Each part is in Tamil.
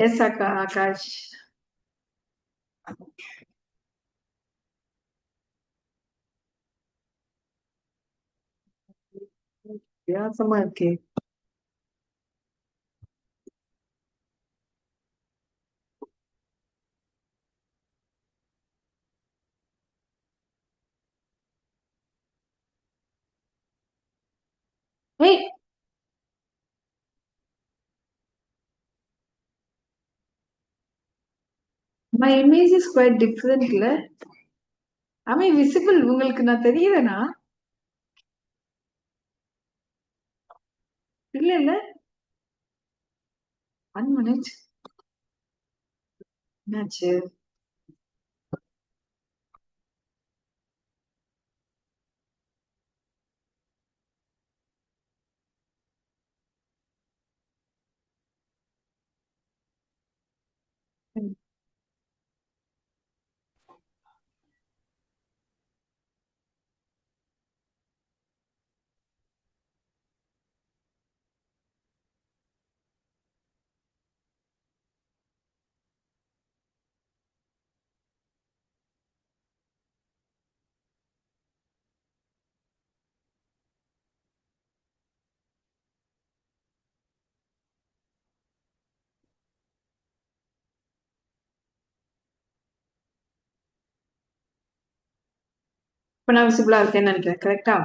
எஸ் அக்கா ஆகாஷ். வித்தியாசமா இருக்கே. Hey, my image is quite different இல்ல? Am I visible? உங்களுக்கு நான் தெரியலனா? இல்ல இல்ல. 1 minute. என்னாச்சு? இப்ப நான் விசிபிளா இருக்கேன்னு நினைக்கிறேன். கரெக்டா?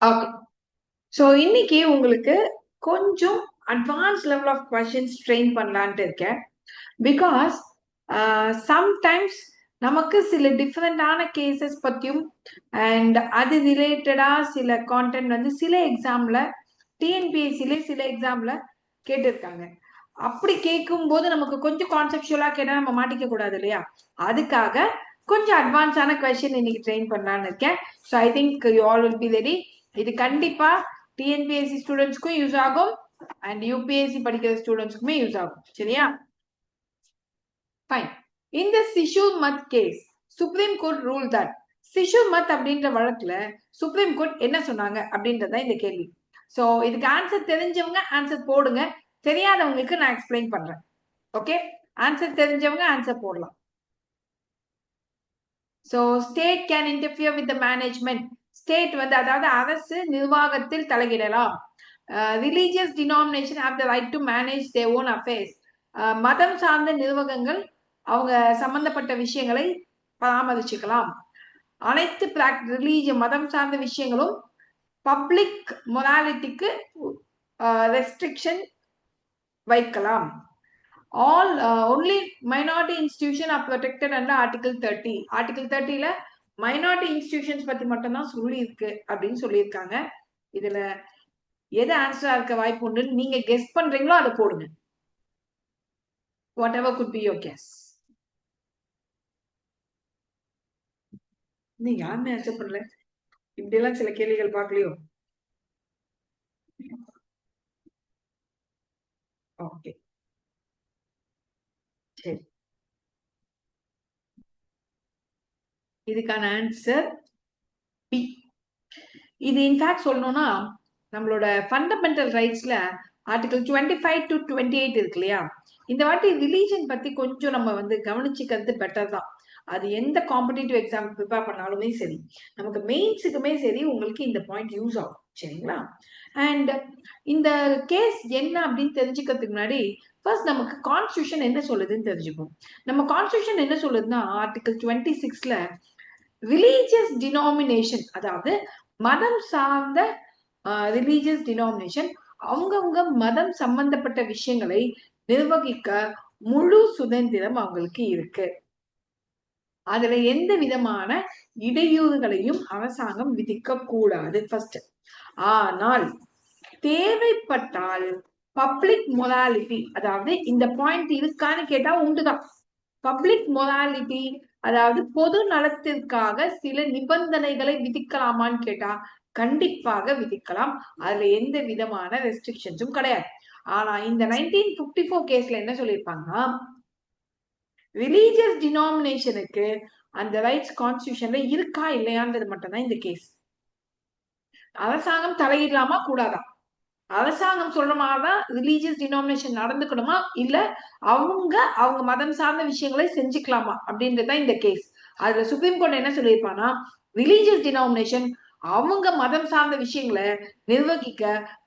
ஓகே. சோ இன்னைக்கு உங்களுக்கு கொஞ்சம் advance level of questions train பண்ணலான்ட்டு இருக்கேன். பிகாஸ் சம்டைம்ஸ் நமக்கு சில டிஃப்ரெண்டான கேசஸ் பத்தியும் அண்ட் அது ரிலேட்டடா சில கான்டென்ட் வந்து சில எக்ஸாம்ல டிஎன்பிஎஸ்சிலே சில எக்ஸாம்ல கேட்டிருக்காங்க. அப்படி கேட்கும்போது நமக்கு கொஞ்சம் கான்செப்சுவலா கேட்டா நம்ம மாட்டிக்க கூடாது இல்லையா? அதுக்காக கொஞ்சம் அட்வான்ஸான கொஸ்டின் இன்னைக்கு ட்ரெயின் பண்ணலான்னு இருக்கேன். So I think you all will be ready. இது கண்டிப்பா டிஎன்பிஎஸ்சி ஸ்டூடெண்ட்ஸ்க்கும் யூஸ் ஆகும் அண்ட் யூபிஎஸ்சி படிக்கிற ஸ்டூடெண்ட்ஸ்க்குமே யூஸ் ஆகும். சரியா? ஃபைன். இந்த சிஷு மத் case supreme court rule that சிஷு மத் அப்படின்ற வழக்குல சுப்ரீம் கோர்ட் என்ன சொன்னாங்க அப்படின்றத இந்த கேள்வி. சோ இதுக்கு ஆன்சர் தெரிஞ்சவங்க ஆன்சர் போடுங்க, தெரியாதவங்களுக்கு நான் எக்ஸ்பிளைன் பண்றேன். ஓகே, ஆன்சர் தெரிஞ்சவங்க ஆன்சர் போடலாம். So state can interfere with the management. State வந்து அதாவது அரசு நிர்வாகத்தில் தலையிடலாம். Religious denomination have the right to manage their own affairs. மதம் சார்ந்த நிர்வாகங்கள் அவங்க சம்பந்தப்பட்ட விஷயங்களை பராமரிச்சுக்கலாம். அனைத்து ரிலீஜியன் மதம் சார்ந்த விஷயங்களும் பப்ளிக் மொராலிட்டிக்கு ரெஸ்ட்ரிக்ஷன் வைக்கலாம். All only minority institution are protected under article 30. Article 30ல மைனாரிட்டி இன்ஸ்டிடியூஷன்ஸ் பத்தி மட்டும் தான் சொல்லி இருக்கு அப்படின்னு சொல்லியிருக்காங்க. இதுல எது ஆன்சரா இருக்க வாய்ப்பு உண்டு நீங்க கெஸ் பண்றீங்களோ அதை போடுங்க. What ever could be your guess. நீ யாருமே ஆன்சர் பண்ணல. இப்படி எல்லாம் சில கேள்விகள் பார்க்கலையோ? ஓகே, சரி. இதுக்கான ஆன்சர் பி. இது இன்ஃபேக்ட் சொல்லணும்னா நம்மளோட ஃபண்டமெண்டல் ரைட்ஸ்ல ஆர்டிகல் 25 to 28 இருக்கு இல்லையா? இந்த வாட்டி ரிலீஜன் பத்தி கொஞ்சம் நம்ம வந்து கவனிச்சுக்கிறது பெட்டர் தான். அது எந்த காம்படிட்டிவ் எக்ஸாம் ப்ரிப்பேர் பண்ணாலுமே சரி, நமக்கு மெயின்ஸுக்குமே சரி, உங்களுக்கு இந்த பாயிண்ட் யூஸ் ஆகும். சரிங்களா? அண்ட் இந்த கேஸ் என்ன அப்படின்னு தெரிஞ்சுக்கிறதுக்கு முன்னாடி ஃபர்ஸ்ட் நமக்கு கான்ஸ்டியூஷன் என்ன சொல்லுதுன்னு தெரிஞ்சுப்போம். நம்ம கான்ஸ்டியூஷன் என்ன சொல்லுதுன்னா ஆர்டிகல் 26ல ரிலீஜியஸ் டினாமினேஷன், அதாவது மதம் சார்ந்த ரிலீஜியஸ் டினாமினேஷன் அவங்கவுங்க மதம் சம்பந்தப்பட்ட விஷயங்களை நிர்வகிக்க முழு சுதந்திரம் அவங்களுக்கு இருக்கு. அதுல எந்த விதமான இடையூறுகளையும் அரசாங்கம் விதிக்க கூடாது ஃபர்ஸ்ட். ஆனால் தேவைப்பட்டால் பப்ளிக் மொராலிட்டி, அதாவது இந்த பாயிண்ட் இருக்கான்னு கேட்டா உண்டுதான். பப்ளிக் மொராலிட்டி அதாவது பொது நலத்திற்காக சில நிபந்தனைகளை விதிக்கலாமான்னு கேட்டா கண்டிப்பாக விதிக்கலாம். அதுல எந்த விதமான ரெஸ்ட்ரிக்ஷன்ஸும் கிடையாது. ஆனா இந்த 1954 கேஸ்ல என்ன சொல்லியிருப்பாங்கன்னா, ரிலீஜியஸ் டினாமினேஷனுக்கு அந்த ரைட்ஸ் கான்ஸ்டிடியூஷன்ல இருக்கா இல்லையான்றது மட்டும்தான் இந்த கேஸ். அரசாங்கம் தலையிடலாமா கூடாதா? அரசாங்கம் சொல்ற மாதிரிதான் ரிலீஜியஸ் டினாமினேஷன் நடந்துக்கணுமா இல்ல அவங்க மதம் சார்ந்த விஷயங்களை செஞ்சுக்கலாமா அப்படின்றதுதான் இந்த கேஸ். அதுல சுப்ரீம் கோர்ட் என்ன சொல்லியிருப்பானா, ரிலீஜியஸ் டினாமினேஷன் அவங்க மதம் சார்ந்த விஷயங்களை நிர்வகிக்க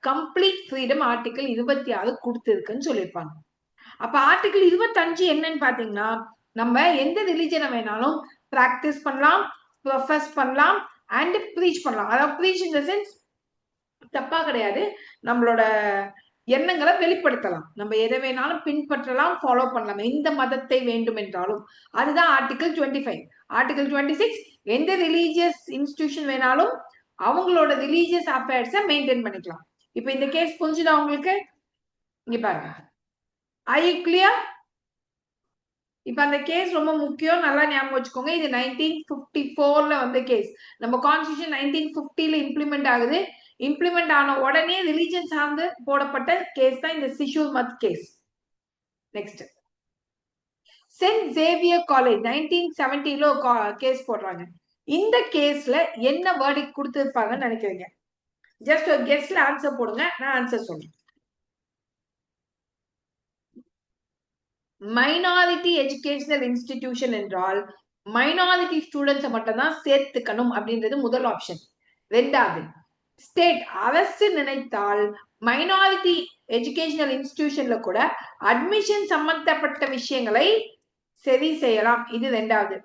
கம்ப்ளீட் ஃப்ரீடம் ஆர்டிகல் 26 கொடுத்திருக்குன்னு சொல்லியிருப்பாங்க. அப்ப ஆர்டிகல் 25 என்னன்னு பாத்தீங்கன்னா, நம்ம எந்த ரிலீஜனை வேணாலும் பிராக்டிஸ் பண்ணலாம், ப்ரொஃபஸ் பண்ணலாம் அண்ட் ப்ரீச் பண்ணலாம். அதாவது ப்ரீச் இன் த சென்ஸ் தப்பா கிடையாது, நம்மளோட எண்ணங்களை வெளிப்படுத்தலாம், நம்ம எதை வேணாலும் பின்பற்றலாம், ஃபாலோ பண்ணலாம் எந்த மதத்தை வேண்டும் என்றாலும். அதுதான் ஆர்டிகல் 25. ஆர்டிகல் 26 எந்த ரிலீஜியஸ் இன்ஸ்டிடியூஷன் வேணாலும் அவங்களோட ரிலீஜியஸ் அஃபேர்ஸை மெயின்டைன் பண்ணிக்கலாம். இப்ப இந்த கேஸ் புரிஞ்சுதா உங்களுக்கு? இங்க பாருங்க, ஐ கிளியர்? இப்ப அந்த கேஸ் ரொம்ப முக்கியம், நல்லா ஞாபகம் வச்சுக்கோங்க. இது 1954ல வந்த கேஸ். நம்ம கான்ஸ்டிடியூஷன் 1950ல இம்ப்ளிமெண்ட் ஆகுது. இம்ப்ளிமெண்ட் ஆன உடனே ரிலிஜன் சார்ந்து போடப்பட்ட கேஸ் தான் இந்த சிஷூர் மத் case. Next, saint Xavier college 1970ல கேஸ் போடுறாங்க. இந்த கேஸ்ல என்ன வேர்டிக் கொடுத்திருப்பாங்கன்னு நினைக்கிறீங்க? ஜஸ்ட் ஒரு கெஸ்ட்ல ஆன்சர் போடுங்க, நான் ஆன்சர் சொல்றேன். மைனாரிட்டி எஜுகேஷனல் இன்ஸ்டிடியூஷன் என்றால் மைனாரிட்டி ஸ்டூடெண்ட்ஸை மட்டும் தான் சேர்த்துக்கணும் அப்படின்றது முதல் ஆப்ஷன். ரெண்டாவது, ஸ்டேட் அரசு நினைத்தால் மைனாரிட்டி எஜுகேஷனல் இன்ஸ்டிடியூஷன்ல கூட அட்மிஷன் சம்பந்தப்பட்ட விஷயங்களை சரி செய்யலாம், இது ரெண்டாவது.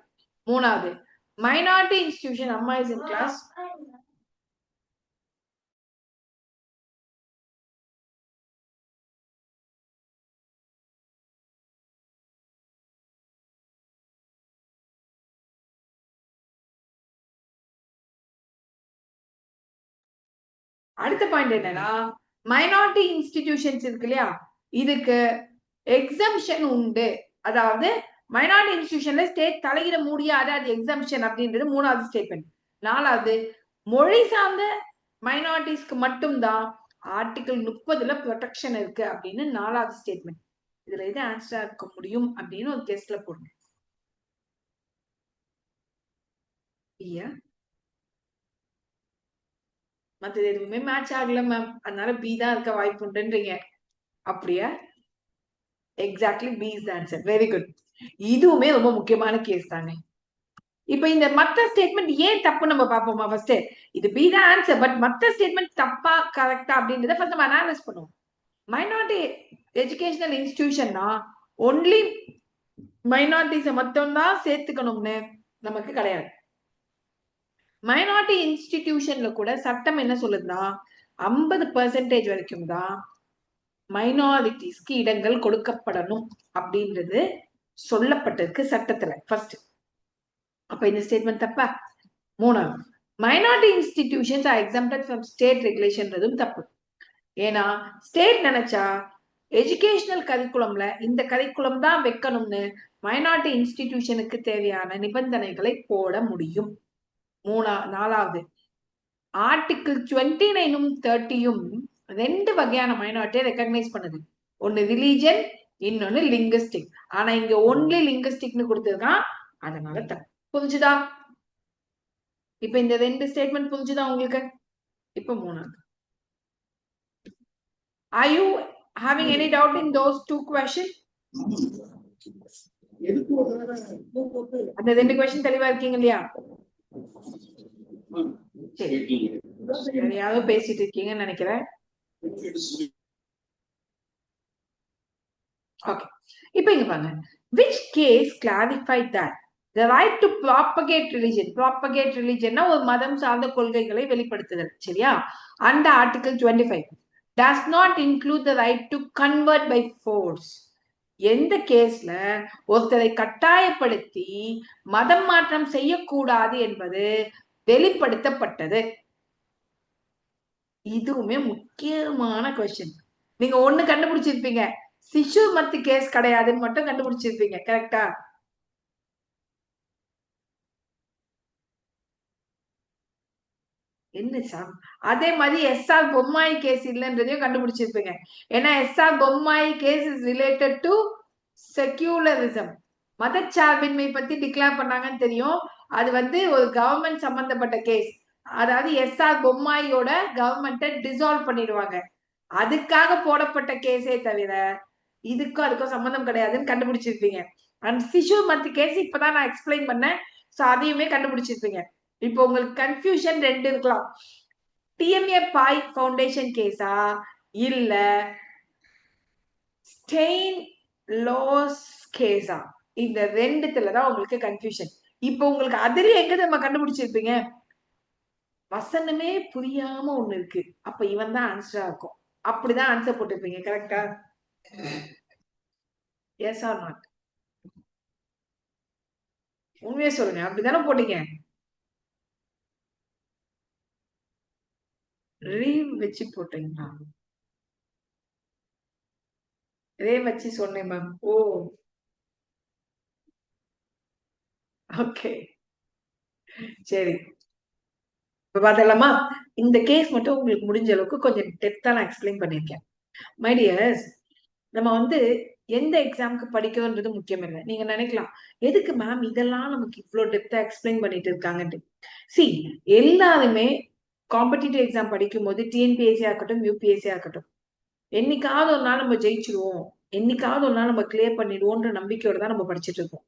மூணாவது, மைனாரிட்டி இன்ஸ்டிடியூஷன், அம்மா இஸ் இன் கிளாஸ். அடுத்த பாயிண்ட் என்னன்னா, மைனாரிட்டி இன்ஸ்டிடியூஷன்ஸ் இருக்கு இல்லையா, இதுக்கு எக்ஸம்ஷன் உண்டு. அதாவது மைனாரிட்டி இன்ஸ்டிடியூஷன்ல ஸ்டேட் தலையிட முடியாது, அது எக்ஸம்ஷன் அப்படின்றது மூணாவது ஸ்டேட்மெண்ட். நாலாவது, மொழி சார்ந்த மைனாரிட்டிஸ்க்கு மட்டும்தான் ஆர்டிகல் 30ல ப்ரொடெக்ஷன் இருக்கு அப்படின்னு நாலாவது ஸ்டேட்மெண்ட். இதுல எது ஆன்சரா இருக்க முடியும் அப்படின்னு ஒரு கெஸ்ட்ல போடுங்க. மற்றது எதுவுமே மேட்ச் ஆகல மேம், அதனால பி தான் இருக்க வாய்ப்பு உண்டுன்றீங்க. அப்படியா? Exactly, B is answer. Very good. இதுவுமே ரொம்ப முக்கியமான கேஸ் தானே. இப்ப இந்த மத்த ஸ்டேட்மெண்ட் ஏன் தப்பு நம்ம பார்ப்போமா? ஃபர்ஸ்ட் இது பி தான் ஆன்சர், பட் மத்த ஸ்டேட்மெண்ட் தப்பா கரெக்டா அப்படின்றத ஃபர்ஸ்ட் நம்ம அனாலிசிஸ் பண்ணுவோம். மைனாரிட்டி எஜுகேஷனல் இன்ஸ்டிடியூஷன்னா ஒன்லி மைனாரிட்டிஸை மட்டும் தான் சேர்த்துக்கணும்னு நமக்கு கிடையாது. மைனாரிட்டி இன்ஸ்டிடியூஷன்ல கூட சட்டம் என்ன சொல்லுதுன்னா 50% வரைக்கும் தான் மைனாரிட்டிஸ்க்கு இடங்கள் கொடுக்கப்படணும் அப்படின்றது சொல்லப்பட்டிருக்கு சட்டத்துல. ஃபர்ஸ்ட், அப்ப இந்த ஸ்டேட்மெண்ட் தப்பா? மூணாவது, minority institutions are exempted from state ரெகுலேஷன்றதும் தப்பு. ஏன்னா ஸ்டேட் நினைச்சா எஜுகேஷனல் கரிக்குலம்ல இந்த கரிக்குலம் தான் வைக்கணும்னு மைனாரிட்டி இன்ஸ்டிடியூஷனுக்கு தேவையான நிபந்தனைகளை போட முடியும். நாலாவது, ஆர்டிகிள் 29ம் 30யும் ரெண்டு வகையான மைனாரிட்டியை ரெகக்னைஸ் பண்ணுது. ஒன்னு ரிலீஜன், இன்னொன்னு லிங்குஸ்டிக். ஆனா இங்க ஒன்லி லிங்குஸ்டிக்னு கொடுத்துருக்கான், அதனால தப்பு. புரிஞ்சுதா? இப்ப இந்த ரெண்டு ஸ்டேட்மெண்ட் புரிஞ்சுதா உங்களுக்கு? இப்ப மூணாவது, are you having any doubt in those two questions? அந்த ரெண்டு கொஸ்டின் தெளிவா இருக்கீங்க இல்லையா? சரி, யாரோ பேசிட்டு இருக்கீங்கன்னு நினைக்கிறேன். ஓகே, இப்ப இங்க பாருங்க, which case clarified that the right to propagate religion, propagate religionனா ஒரு மதம் சார்ந்த கொள்கைகளை வெளிப்படுத்துதல், சரியா? அந்த article 25 does not include the right to convert by force. எந்த கேஸ்ல ஒருத்தரை கட்டாயப்படுத்தி மதம் மாற்றம் செய்யக்கூடாது என்பது வெளிப்படுத்தப்பட்டது? இதுவுமே முக்கியமான கொஸ்டின். நீங்க ஒண்ணு கண்டுபிடிச்சிருப்பீங்க, சிஷு மத்து கேஸ் கிடையாதுன்னு மட்டும் கண்டுபிடிச்சிருப்பீங்க. கரெக்டா? என்ன சாம் அதே மாதிரி எஸ்ஆர் பொம்மாய் கேஸ் இல்லைன்றதையும் கண்டுபிடிச்சிருப்பீங்க. ஏன்னா SR Bommai case is related to secularism, மதச்சார்பின்மை பத்தி டிக்ளேர் பண்ணாங்கன்னு தெரியும். அது ஒரு கவர்மெண்ட் சம்பந்தப்பட்ட கேஸ். அதாவது எஸ்ஆர் பொம்மாயோட கவர்மெண்ட்டை டிசால்வ் பண்ணிடுவாங்க. அதுக்காக போடப்பட்ட கேஸே தவிர இதுக்கும் அதுக்கும் சம்பந்தம் கிடையாதுன்னு கண்டுபிடிச்சிருப்பீங்க. அண்ட் சிசு மத்தி கேஸ் இப்பதான் நான் எக்ஸ்பிளைன் பண்ணேன். சோ அதையுமே கண்டுபிடிச்சிருப்பீங்க. இப்போ உங்களுக்கு கன்ஃபியூஷன் ரெண்டு இருக்கலாம். டிஎம்ஏ பாய் ஃபவுண்டேஷன் கேஸா இல்ல ஸ்டெயின் லாஸ் கேஸா, இந்த ரெண்டுத்துலதான் உங்களுக்கு கன்ஃபியூஷன். இப்போ உங்களுக்கு அதுல எங்க நம்ம கண்டுபிடிச்சிருப்பீங்க, வசனமே புரியாம ஒண்ணு இருக்கு, அப்ப இவன் தான் ஆன்சரா இருக்கும், அப்படிதான் ஆன்சர் போட்டிருப்பீங்க. கரெக்டா? Yes or not? உண்மையே சொல்லுங்க, அப்படிதானே போட்டீங்க? ரீவ் வச்சு போட்டீங்களா? ரே வச்சு சொன்னேன் மேம். ஓ, ஓகே, சரி. இப்ப பாத்தலாமா? இந்த கேஸ் மட்டும் உங்களுக்கு முடிஞ்ச அளவுக்கு கொஞ்சம் டெப்தா நான் எக்ஸ்பிளைன் பண்ணிருக்கேன். மை டியர்ஸ், நம்ம எந்த எக்ஸாமுக்கு படிக்கிறோன்றது முக்கியம் இல்லை. நீங்க நினைக்கலாம், எதுக்கு மேம் இதெல்லாம் நமக்கு இவ்வளவு டெப்தா எக்ஸ்பிளைன் பண்ணிட்டு இருக்காங்கன்ட்டு. சி, எல்லாருமே காம்படிட்டிவ் எக்ஸாம் படிக்கும் போது டிஎன்பிஎஸ்சியா இருக்கட்டும், யூபிஎஸ்சியா இருக்கட்டும், என்னைக்காவது ஒரு நாள் நம்ம ஜெயிச்சிருவோம், என்னைக்காவது ஒரு நாள் நம்ம கிளியர் பண்ணிடுவோன்ற நம்பிக்கையோட தான் நம்ம படிச்சுட்டு இருக்கோம்.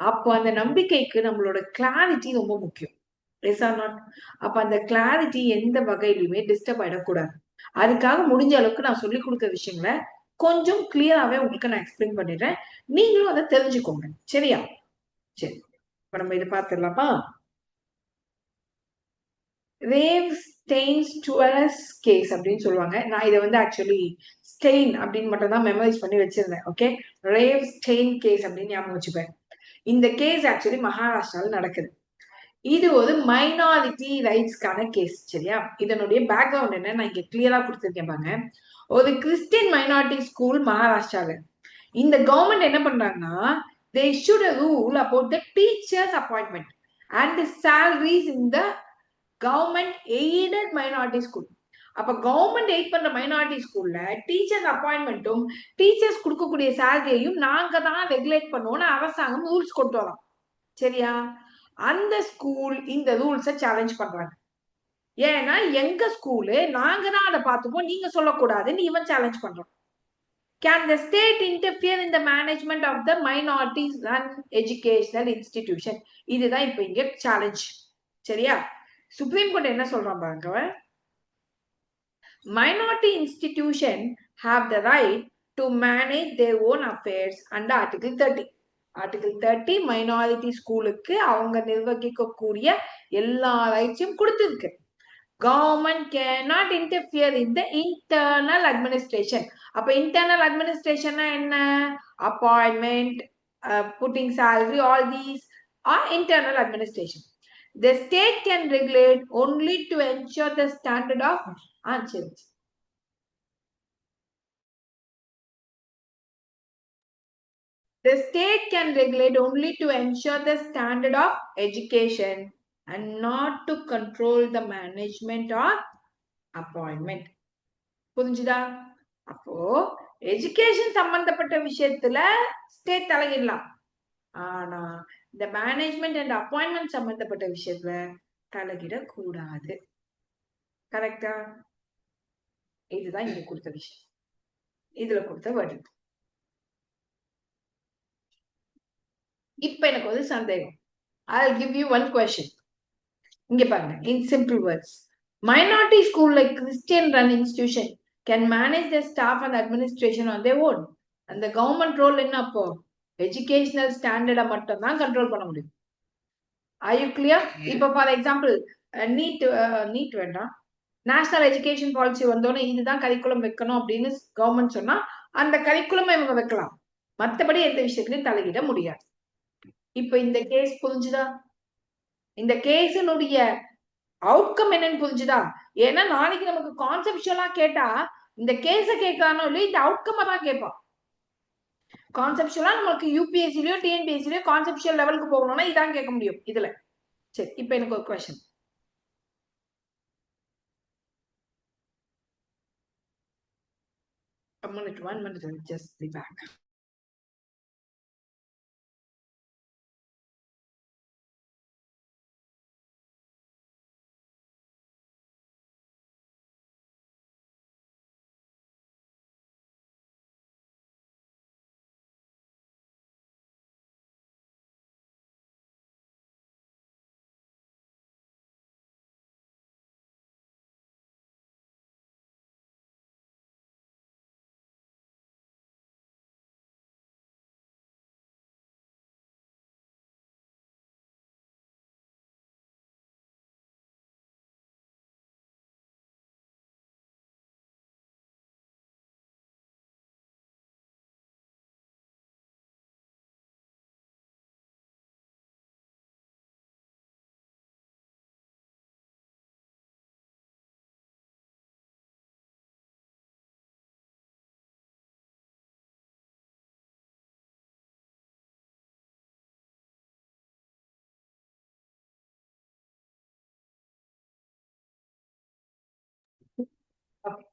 அப்போ அந்த நம்பிக்கைக்கு நம்மளோட கிளாரிட்டி ரொம்ப முக்கியம். Yes or not? அப்ப அந்த கிளாரிட்டி எந்த வகையிலுமே டிஸ்டர்ப் ஆயிடக்கூடாது. அதுக்காக முடிஞ்ச அளவுக்கு நான் சொல்லி கொடுக்குற விஷயங்களை கொஞ்சம் கிளியராவே உங்களுக்கு நான் எக்ஸ்பிளைன் பண்ணிடுறேன். நீங்களும் அதை தெரிஞ்சுக்கோங்க. சரியா? சரி, இப்ப நம்ம இதை பார்த்துடலாமா? ரேவ் ஸ்டெயின்ஸ் டுவெலஸ் கேஸ் அப்படின்னு சொல்லுவாங்க. நான் இதை ஆக்சுவலி ஸ்டெயின் அப்படின்னு மட்டும் தான் மெமரைஸ் பண்ணி வச்சிருந்தேன். ஓகே, ரேவ் ஸ்டெயின் கேஸ் அப்படின்னு ஞாபகம் வச்சுப்பேன். இந்த கேஸ் ஆக்சுவலி மகாராஷ்டிரால நடக்குது. இது ஒரு மைனாரிட்டி ரைட்ஸ்க்கான கேஸ். சரியா? இதனுடைய பேக்ரவுண்ட் என்ன நான் இங்க கிளியரா கொடுத்துருக்கேன் பாருங்க. ஒரு கிறிஸ்டியன் மைனாரிட்டி ஸ்கூல் மகாராஷ்டிரால. இந்த கவர்மெண்ட் என்ன பண்றாங்கன்னா, they issued a rule about the teachers appointment and the salaries in the government aided minority school. அப்ப கவர்மெண்ட் எய்ட் பண்ற மைனாரிட்டி ஸ்கூல்ல டீச்சர்ஸ் அப்பாயின்மெண்ட்டும் டீச்சர்ஸ் கொடுக்கக்கூடிய சேலரியையும் நாங்க தான் ரெகுலேட் பண்ணுவோம்னு அரசாங்கம் ரூல்ஸ் கொண்டு வரோம். சரியா? அந்த ஸ்கூல் இந்த ரூல்ஸை சேலஞ்ச் பண்றாங்க. ஏன்னா எங்க ஸ்கூலு நாங்க தான் அதை பார்த்துப்போம், நீங்க சொல்லக்கூடாதுன்னு இவன் சேலஞ்ச் பண்றான். Can the state interfere in the management of the minorities run educational institution? இதுதான் இப்ப இங்க சேலஞ்ச். சரியா? சுப்ரீம் கோர்ட் என்ன சொல்றான் பாருங்க, minority institution have the right to manage their own affairs under article 30. Article 30 minority ஸ்கூலுக்கு அவங்க நிர்வகிக்கக்கூடிய எல்லா ரைட்ஸையும் கொடுத்திருக்கு. Government cannot interfere in the internal administration. அப்ப internal administration என்ன? Appointment, putting salary, all these are internal administration. The state can regulate only to ensure the standard of answers. The state can regulate only to ensure the standard of education and not to control the management or appointment. புரிஞ்சுதா? அப்போ எஜுகேஷன் சம்பந்தப்பட்ட விஷயத்துல ஸ்டேட் தலையிடலாம், ஆனா இந்த மேனேஜ்மெண்ட் அண்ட் அப்பாயின்மெண்ட் சம்பந்தப்பட்ட விஷயத்துல தலையிடக்கூடாது. கரெக்டா? இதுதான் இங்க கொடுத்த விஷயம், இதுல கொடுத்த வேர்டு. இப்ப எனக்கு ஒரு சந்தேகம். I'll give you one question. இங்க பாருங்க, in simple words, minority school like Christian run institution can manage their staff and administration on their own. அந்த கவர்மெண்ட் ரோல் என்ன? அப்போ எஜுகேஷனல் ஸ்டாண்டர்டை மட்டும் தான் கண்ட்ரோல் பண்ண முடியும். Are you clear? இப்ப ஃபார் எக்ஸாம்பிள் நீட் வேண்டாம், நேஷனல் எஜுகேஷன் பாலிசி வந்தோடனே இதுதான் கரிக்குலம் வைக்கணும் அப்படின்னு கவர்மெண்ட் சொன்னா அந்த கரிக்குலம் இவங்க வைக்கலாம், மற்றபடி எந்த விஷயத்திலையும் தலையிட முடியாது. இப்ப இந்த கேஸ் புரிஞ்சுதா? இந்த கேஸினுடைய அவுட்கம் என்னன்னு புரிஞ்சுதா? ஏன்னா நாளைக்கு நமக்கு கான்செப்சுவலா கேட்டா இந்த கேஸ கேட்கறானோ இல்லையோ இந்த அவுட்கம் தான் கேட்பான். கான்செப்சுவலா நமக்கு யூபிஎஸ்சிலயோ டிஎன்பிஎஸ்சிலயோ கான்செப்சுவல் லெவலுக்கு போகணும்னா இதான் கேட்க முடியும் இதுல. சரி, இப்ப எனக்கு ஒரு question. 1 minute, I'll just be back. Okay.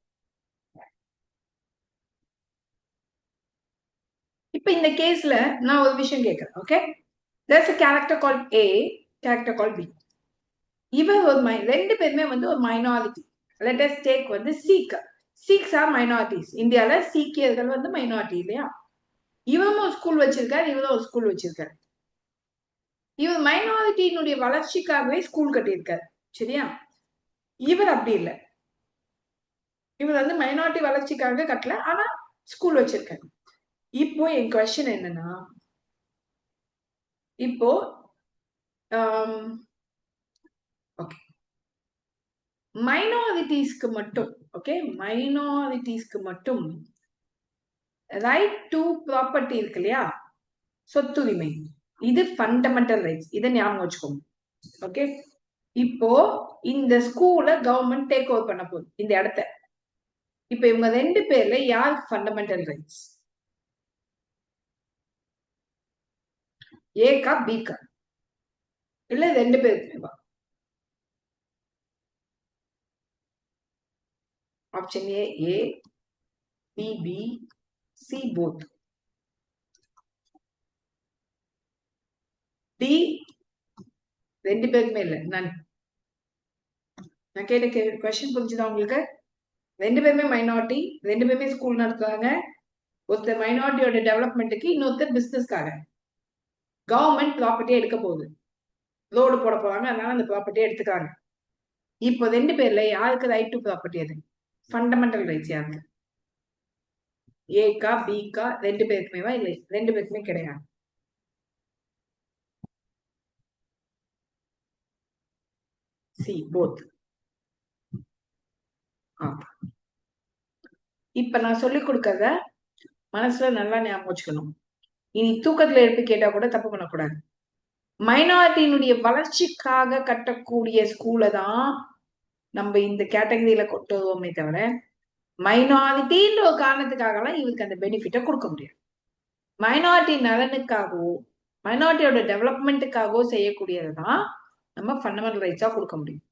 இப்ப இந்த கேஸ்ல நான் ஒரு விஷயம் கேட்கிறேன். Okay, there's a character called A, character called B. இவன் ஒரு ரெண்டு பேருமே வந்து ஒரு மைனாரிட்டி. லெட் அஸ் டேக் வந்து சீக்ஸ் ஆர் மைனாரிட்டிஸ். இந்தியால சீக்கியர்கள் வந்து மைனாரிட்டி இல்லையா? இவனும் ஒரு ஸ்கூல் வச்சிருக்காரு, இவரும் ஒரு ஸ்கூல் வச்சிருக்காரு. இவர் மைனாரிட்டியினுடைய வளர்ச்சிக்காகவே ஸ்கூல் கட்டியிருக்காரு. சரியா? இவர் அப்படி இல்லை. இவர் வந்து மைனாரிட்டி வளர்ச்சிக்காக கட்டல, ஆனா ஸ்கூல் வச்சிருக்காரு. இப்போ என் கொஸ்டின் என்னன்னா, இப்போ ஓகே, மைனாரிட்டிஸ்க்கு மட்டும், ஓகே, மைனாரிட்டிஸ்க்கு மட்டும் ரைட் டு ப்ராப்பர்ட்டி இருக்கு இல்லையா, சொத்துரிமை, இது ஃபண்டமெண்டல் ரைட்ஸ். இதை ஞாபகம் வச்சுக்கோங்க. ஓகே, இப்போ இந்த ஸ்கூலை கவர்மெண்ட் டேக் ஓவர் பண்ண போகுது, இந்த இடத்த. இப்ப இவங்க ரெண்டு பேர்ல யார் ஃபண்டமெண்டல் ரைட்ஸ்? ஏக்கா பிகா? இல்ல ரெண்டு பேருக்குமே? Option A, B, C both. D ரெண்டு பேருக்குமே இல்லை. நான் கேட்ட கொஸ்டின் புரிஞ்சுதா உங்களுக்கு? ரெண்டு பேருமே மைனாரிட்டி, ரெண்டு பேருமே ஸ்கூல் நடத்துறாங்க. ஒருத்தர் மைனாரிட்டியோட டெவலப்மெண்ட்டுக்கு, இன்னொருத்தர் பிசினஸ்க்காக. கவர்மெண்ட் ப்ராப்பர்ட்டியை எடுக்க போகுது, ரோடு போட போறாங்க, அதனால அந்த ப்ராப்பர்ட்டியை எடுத்துக்காங்க. இப்போ ரெண்டு பேர்ல யாருக்கு ரைட் டு ப்ராப்பர்ட்டி? அது ஃபண்டமெண்டல் ரைட்ஸ் யாருக்கு? ஏக்கா பிகா? ரெண்டு பேருக்குமேவா? இல்லை, ரெண்டு பேருக்குமே கிடையாது. C both. இப்ப நான் சொல்லி கொடுக்கறத மனசுல நல்லா ஞாபகம் வச்சுக்கணும். இனி தூக்கத்துல எழுப்பி கேட்டா கூட தப்பு பண்ணக்கூடாது. மைனாரிட்டியினுடைய வளர்ச்சிக்காக கட்டக்கூடிய ஸ்கூலை தான் நம்ம இந்த கேட்டகரியில கொண்டு வருவோமே தவிர, மைனாரிட்டின்ற ஒரு காரணத்துக்காகலாம் இவருக்கு அந்த பெனிஃபிட்டை கொடுக்க முடியாது. மைனாரிட்டி நலனுக்காகவோ மைனாரிட்டியோட டெவலப்மெண்ட்டுக்காகவோ செய்யக்கூடியது தான் நம்ம ஃபண்டமெண்டல் ரைட்ஸா கொடுக்க முடியும்.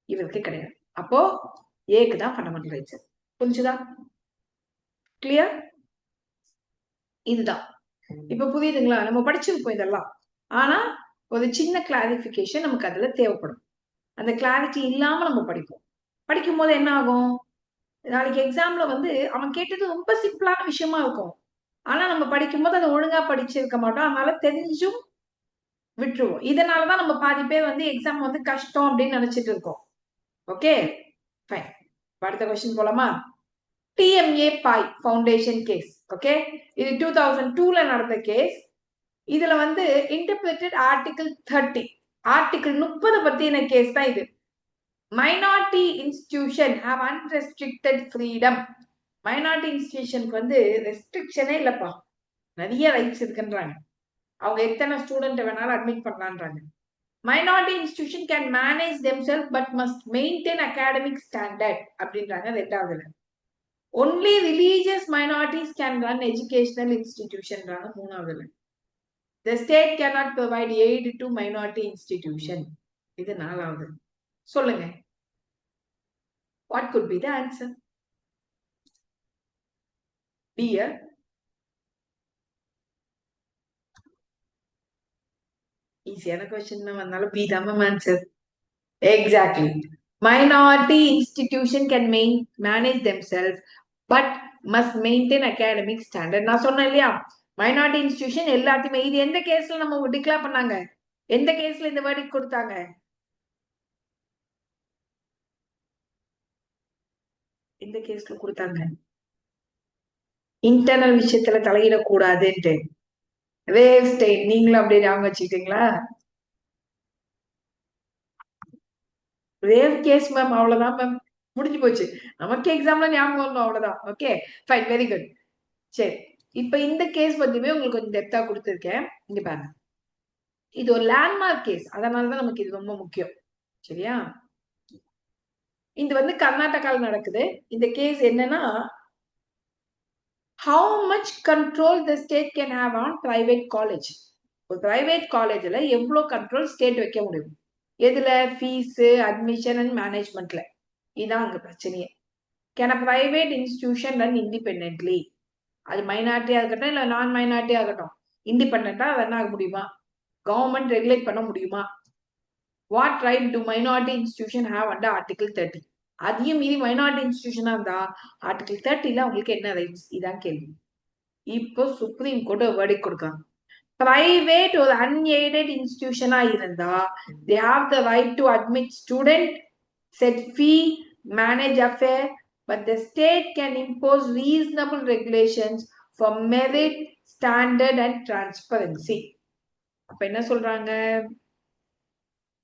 இவருக்கு கிடையாது. அப்போ ஏக்கு தான் ஃபண்டமெண்டல் ரைட்ஸ். புரிஞ்சுதா? கிளியர்? இதுதான். இப்ப புரியுதுங்களா? நம்ம படிச்சிருப்போம் இதெல்லாம், ஆனா ஒரு சின்ன கிளாரிபிகேஷன் நமக்கு அதுல தேவைப்படும். அந்த கிளாரிட்டி இல்லாம நம்ம படிப்போம். படிக்கும் போது என்ன ஆகும்? நாளைக்கு எக்ஸாம்ல வந்து அவன் கேட்டது ரொம்ப சிம்பிளான விஷயமா இருக்கும், ஆனா நம்ம படிக்கும் போது அதை ஒழுங்கா படிச்சிருக்க மாட்டோம், அதனால தெரிஞ்சும் விட்டுருவோம். இதனாலதான் நம்ம பாதி பேர் வந்து எக்ஸாம் வந்து கஷ்டம் அப்படின்னு நினைச்சிட்டு இருக்கோம். Okay fine. அடுத்த கொஸ்டின் போலாமா? டிஎம்ஏ பாய் ஃபவுண்டேஷன் கேஸ். ஓகே, இது 2002ல நடந்த கேஸ். இதுல வந்து இன்டர்பிரேட்டட் ஆர்டிகிள் 30, ஆர்டிகிள் 30 பத்தின கேஸ் தான் இது. Minority institution have unrestricted freedom. Minority இன்ஸ்டிடியூஷனுக்கு வந்து ரெஸ்ட்ரிக்ஷனே இல்லப்பா, நிறைய ரைட்ஸ் இருக்குன்றாங்க. அவங்க எத்தனை ஸ்டூடெண்ட் வேணாலும் அட்மிட் பண்ணலான்றாங்க. Minority institution can manage themself but must maintain academic standard அப்படின்றாங்க ரெண்டாவதுல. Only religious minorities can run educational இன்ஸ்டிடியூஷன்றாங்க மூணாவதுல. The state cannot provide aid to minority institution. இது நாலாவது. சொல்லுங்க, what could be the answer? B. ஈஸியான கொஸ்டின் மேம், அதனால பி தான் ma'am answer. Exactly. Minority institution can manage themselves but must maintain academic standard. நான் சொன்னேன் இல்லையா, மைனாரிட்டி இன்ஸ்டிடியூஷன் எல்லாத்தையுமே, இது எந்த கேஸ்ல நம்ம டிக்ளேர் பண்ணாங்க, எந்த கேஸ்ல இந்த வேர்டிக் கொடுத்தாங்க, எந்த கேஸ்ல கொடுத்தாங்க, இன்டர்னல் விஷயத்துல தலையிடக்கூடாதுன்ட்டு. ரேவ் ஸ்டேட், நீங்களும் அப்படியே ஞாபகம் வச்சுக்கிட்டீங்களா? ரேவ் கேஸ் மேம், அவ்வளவுதான் மேம், முடிஞ்சு போச்சு. நமக்கு எக்ஸாம்ல ஞாபகம் வரணும், அவ்வளவுதான். Okay fine, very good. சரி, இப்ப இந்த கேஸ் பத்தியுமே உங்களுக்கு கொஞ்சம் டெப்தா கொடுத்துருக்கேன். இங்க பாருங்க, இது ஒரு லேண்ட்மார்க் கேஸ், அதனாலதான் நமக்கு இது ரொம்ப முக்கியம். சரியா? இது வந்து கர்நாடகாவில் நடக்குது. இந்த கேஸ் என்னன்னா, how much control the state can have on private college. ஒரு பிரைவேட் காலேஜ்ல எவ்வளவு கண்ட்ரோல் ஸ்டேட் வைக்க முடியும், எதுல, ஃபீஸ், அட்மிஷன் அண்ட் மேனேஜ்மெண்ட்ல. இதான் அங்க பிரச்சனையே. Can a private institution run independently, அது மைனாரிட்டியா இருக்கட்டும் இல்ல நான் மைனாரிட்டியா இருக்கட்டும், இண்டிபெண்டா ரன் ஆக முடியுமா, கவர்மெண்ட் ரெகுலேட் பண்ண முடியுமா? What right to minority institution have under article 30? அதையும் மீறி மைனாரிட்டி இன்ஸ்டிடியூஷனா இருந்தா ஆர்டிகல் 30ல உங்களுக்கு என்ன ரைட்ஸ், இதான் கேள்வி. இப்போ சுப்ரீம் கோர்ட் ஒரு வேர்டிக் கொடுக்காங்க. பிரைவேட் ஒரு அன்எய்டட் இன்ஸ்டிடியூஷனா இருந்தா they have the right to admit student, set fee, manage affair, but the state can impose reasonable regulations for merit, standard and transparency. அப்ப என்ன சொல்றாங்க,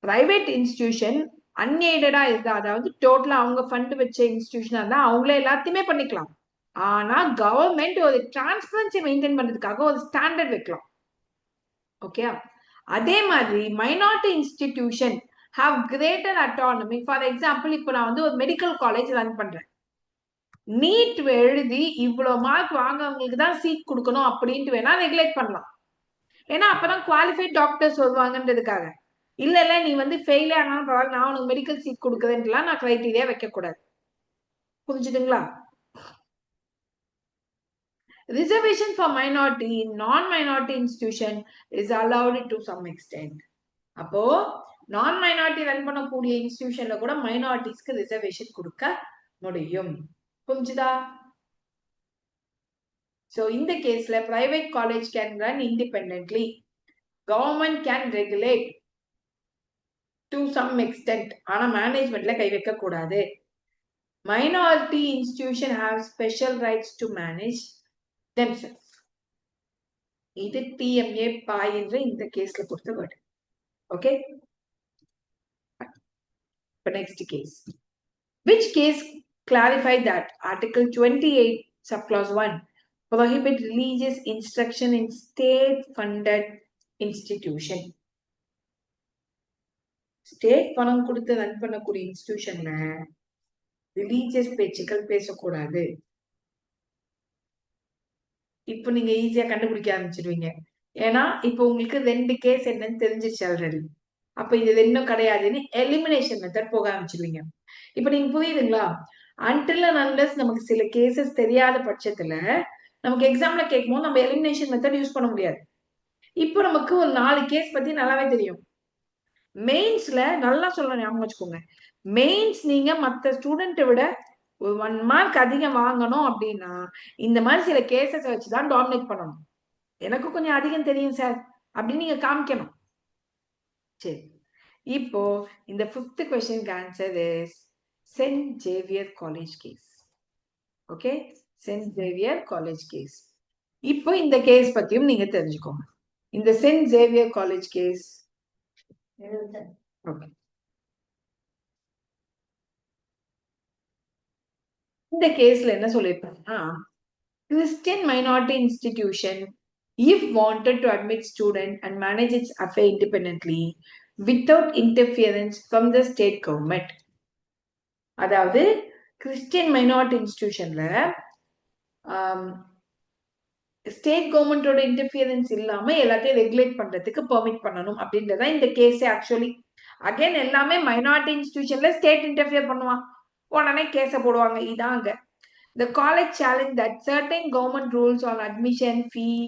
பிரைவேட் இன்ஸ்டிடியூஷன் அன்எய்டடா இருந்தா, அதாவது டோட்டலா அவங்க ஃபண்ட் வச்ச இன்ஸ்டிடியூஷனா இருந்தா அவங்களே எல்லாத்தையுமே பண்ணிக்கலாம். ஆனா கவர்மெண்ட் ஒரு டிரான்ஸ்பரன்சி மெயின்டைன் பண்றதுக்காக ஒரு ஸ்டாண்டர்ட் வைக்கலாம். ஓகே, அதே மாதிரி minority institution have greater autonomy. For example, இப்போ நான் வந்து ஒரு மெடிக்கல் காலேஜ் ரன் பண்றேன், நீட் எழுதி இவ்வளவு மார்க் வாங்கவங்களுக்கு தான் சீட் கொடுக்கணும் அப்படின்ட்டு வேணா ரெகுலேட் பண்ணலாம். ஏன்னா அப்பதான் குவாலிஃபைட் டாக்டர்ஸ் வருவாங்கன்றதுக்காக. இல்ல இல்ல நீ வந்து ஃபெயிலே ஆனாலும் பரவாயில்ல, நான் உனக்கு மெடிக்கல் சீட் கொடுக்குறேன்லாம் நான் கிரைட்டீரியா வைக்க கூடாது. புரிஞ்சுதுங்களா? Reservation for minority in non-minority institution is allowed to some extent. அப்போ நான் மைனாரிட்டி ரன் பண்ணக்கூடிய இன்ஸ்டிடியூஷன்ல கூட மைனாரிட்டிஸ்க்கு ரிசர்வேஷன் கொடுக்க முடியும். புரிஞ்சுதா? So இந்த கேஸ்ல private college can run independently, government can regulate to some extent, ஆனா மேனேஜ்மெண்ட்ல கை வைக்க கூடாது. Minority institution have special rights to manage themselves. இது டிஎம்ஏ பாய் என்ற இந்த கேஸ்ல பொறுத்த word. Okay, next case. Which case clarified that Article 28 subclause 1 prohibit religious instruction in state funded institution. State பணம் கொடுத்து ரன் பண்ணக்கூடிய இன்ஸ்டிடியூஷன்ல ரிலீஜியஸ் பேச்சுக்கள் பேசக்கூடாது. இப்போ நீங்க ஈஸியா கண்டுபிடிக்க ஆரம்பிச்சிருவீங்க. ஏன்னா இப்போ உங்களுக்கு 2 கேஸ் என்னன்னு தெரிஞ்சிருச்சு ஆல்ரெடி. அப்ப இது ரெண்டும் கிடையாதுன்னு எலிமினேஷன் மெத்தட் போக ஆரம்பிச்சிருவீங்க. இப்ப நீங்க புரியுதுங்களா? அன்டில் அண்ட் அன்லெஸ் நமக்கு சில கேசஸ் தெரியாத பட்சத்துல நமக்கு எக்ஸாம்ல கேட்கும்போது நம்ம எலிமினேஷன் மெத்தட் யூஸ் பண்ண முடியாது. இப்போ நமக்கு ஒரு 4 கேஸ் பத்தி நல்லாவே தெரியும். மெயின்ஸ்ல நல்லா சொல்ல ஞாபகம் வச்சுக்கோங்க, மெயின்ஸ் நீங்க மத்த ஸ்டூடெண்ட்டை விட ஒரு 1 மார்க் அதிகம் வாங்கணும் அப்படின்னா இந்த மாதிரி சில கேசஸ் வச்சுதான் டாமினேட் பண்ணணும். எனக்கு கொஞ்சம் அதிகம் தெரியும் சார் அப்படின்னு நீங்க காமிக்கணும். சரி, இப்போ இந்த 5th questionக்கு answer is saint Xavier college case. Okay, saint Xavier college case. இப்போ இந்த கேஸ் பத்தியும் நீங்க தெரிஞ்சுக்கோங்க. இந்த saint Xavier college case, okay, இந்த கேஸ்ல என்ன சொல்லிருப்பாங்கன்னா, Christian minority institution if wanted to admit student and manage its affair independently without interference from the state government. அதாவது கிறிஸ்டியன் மைனாரிட்டி இன்ஸ்டிடியூஷன்ல ஸ்டேட் கவர்மெண்டோட இன்டர்ஃபியரன்ஸ் இல்லாம எல்லாத்தையும் ரெகுலேட் பண்றதுக்கு பெர்மிட் பண்ணணும் அப்படின்றதா இந்த கேஸ். ஆக்சுவலி அகைன் எல்லாமே மைனாரிட்டி இன்ஸ்டிடியூஷன்ல ஸ்டேட் இன்டர்ஃபியர் பண்ணுவான், உடனே கேஸ போடுவாங்க. இதாங்க The college challenged that certain government rules on admission fee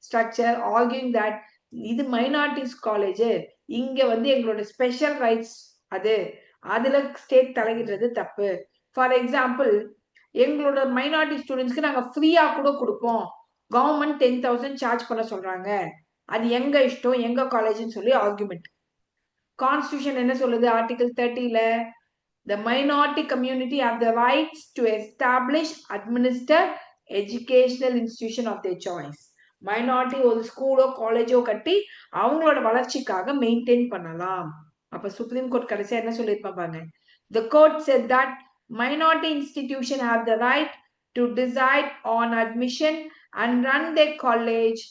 structure, arguing that இது மைனாரிட்டிஸ் காலேஜ், இங்க வந்து எங்களோட ஸ்பெஷல் ரைட்ஸ் அதுல ஸ்டேட் தலையிடுறது தப்பு. ஃபார் எக்ஸாம்பிள், எங்களோட மைனாரிட்டி ஸ்டூடெண்ட்ஸ்க்கு நாங்க ஃப்ரீயா கூட கொடுப்போம், கவர்மெண்ட் 10,000 சார்ஜ் பண்ண சொல்றாங்க, அது எங்க இஷ்டம், எங்க காலேஜ்னு சொல்லி ஆர்குமெண்ட். கான்ஸ்டிடியூஷன் என்ன சொல்லுது? ஆர்டிகல் 30ல the minority community have the rights to establish, administer educational institution of their choice. Minority ஒரு ஸ்கூலோ காலேஜோ கட்டி அவங்களோட வளர்ச்சிக்காக மெயின்டைன் பண்ணலாம். அப்ப சுப்ரீம் கோர்ட் கடைசியா என்ன சொல்லியிருப்பாங்க? The court said that minority institution have the right to decide on admission and run their college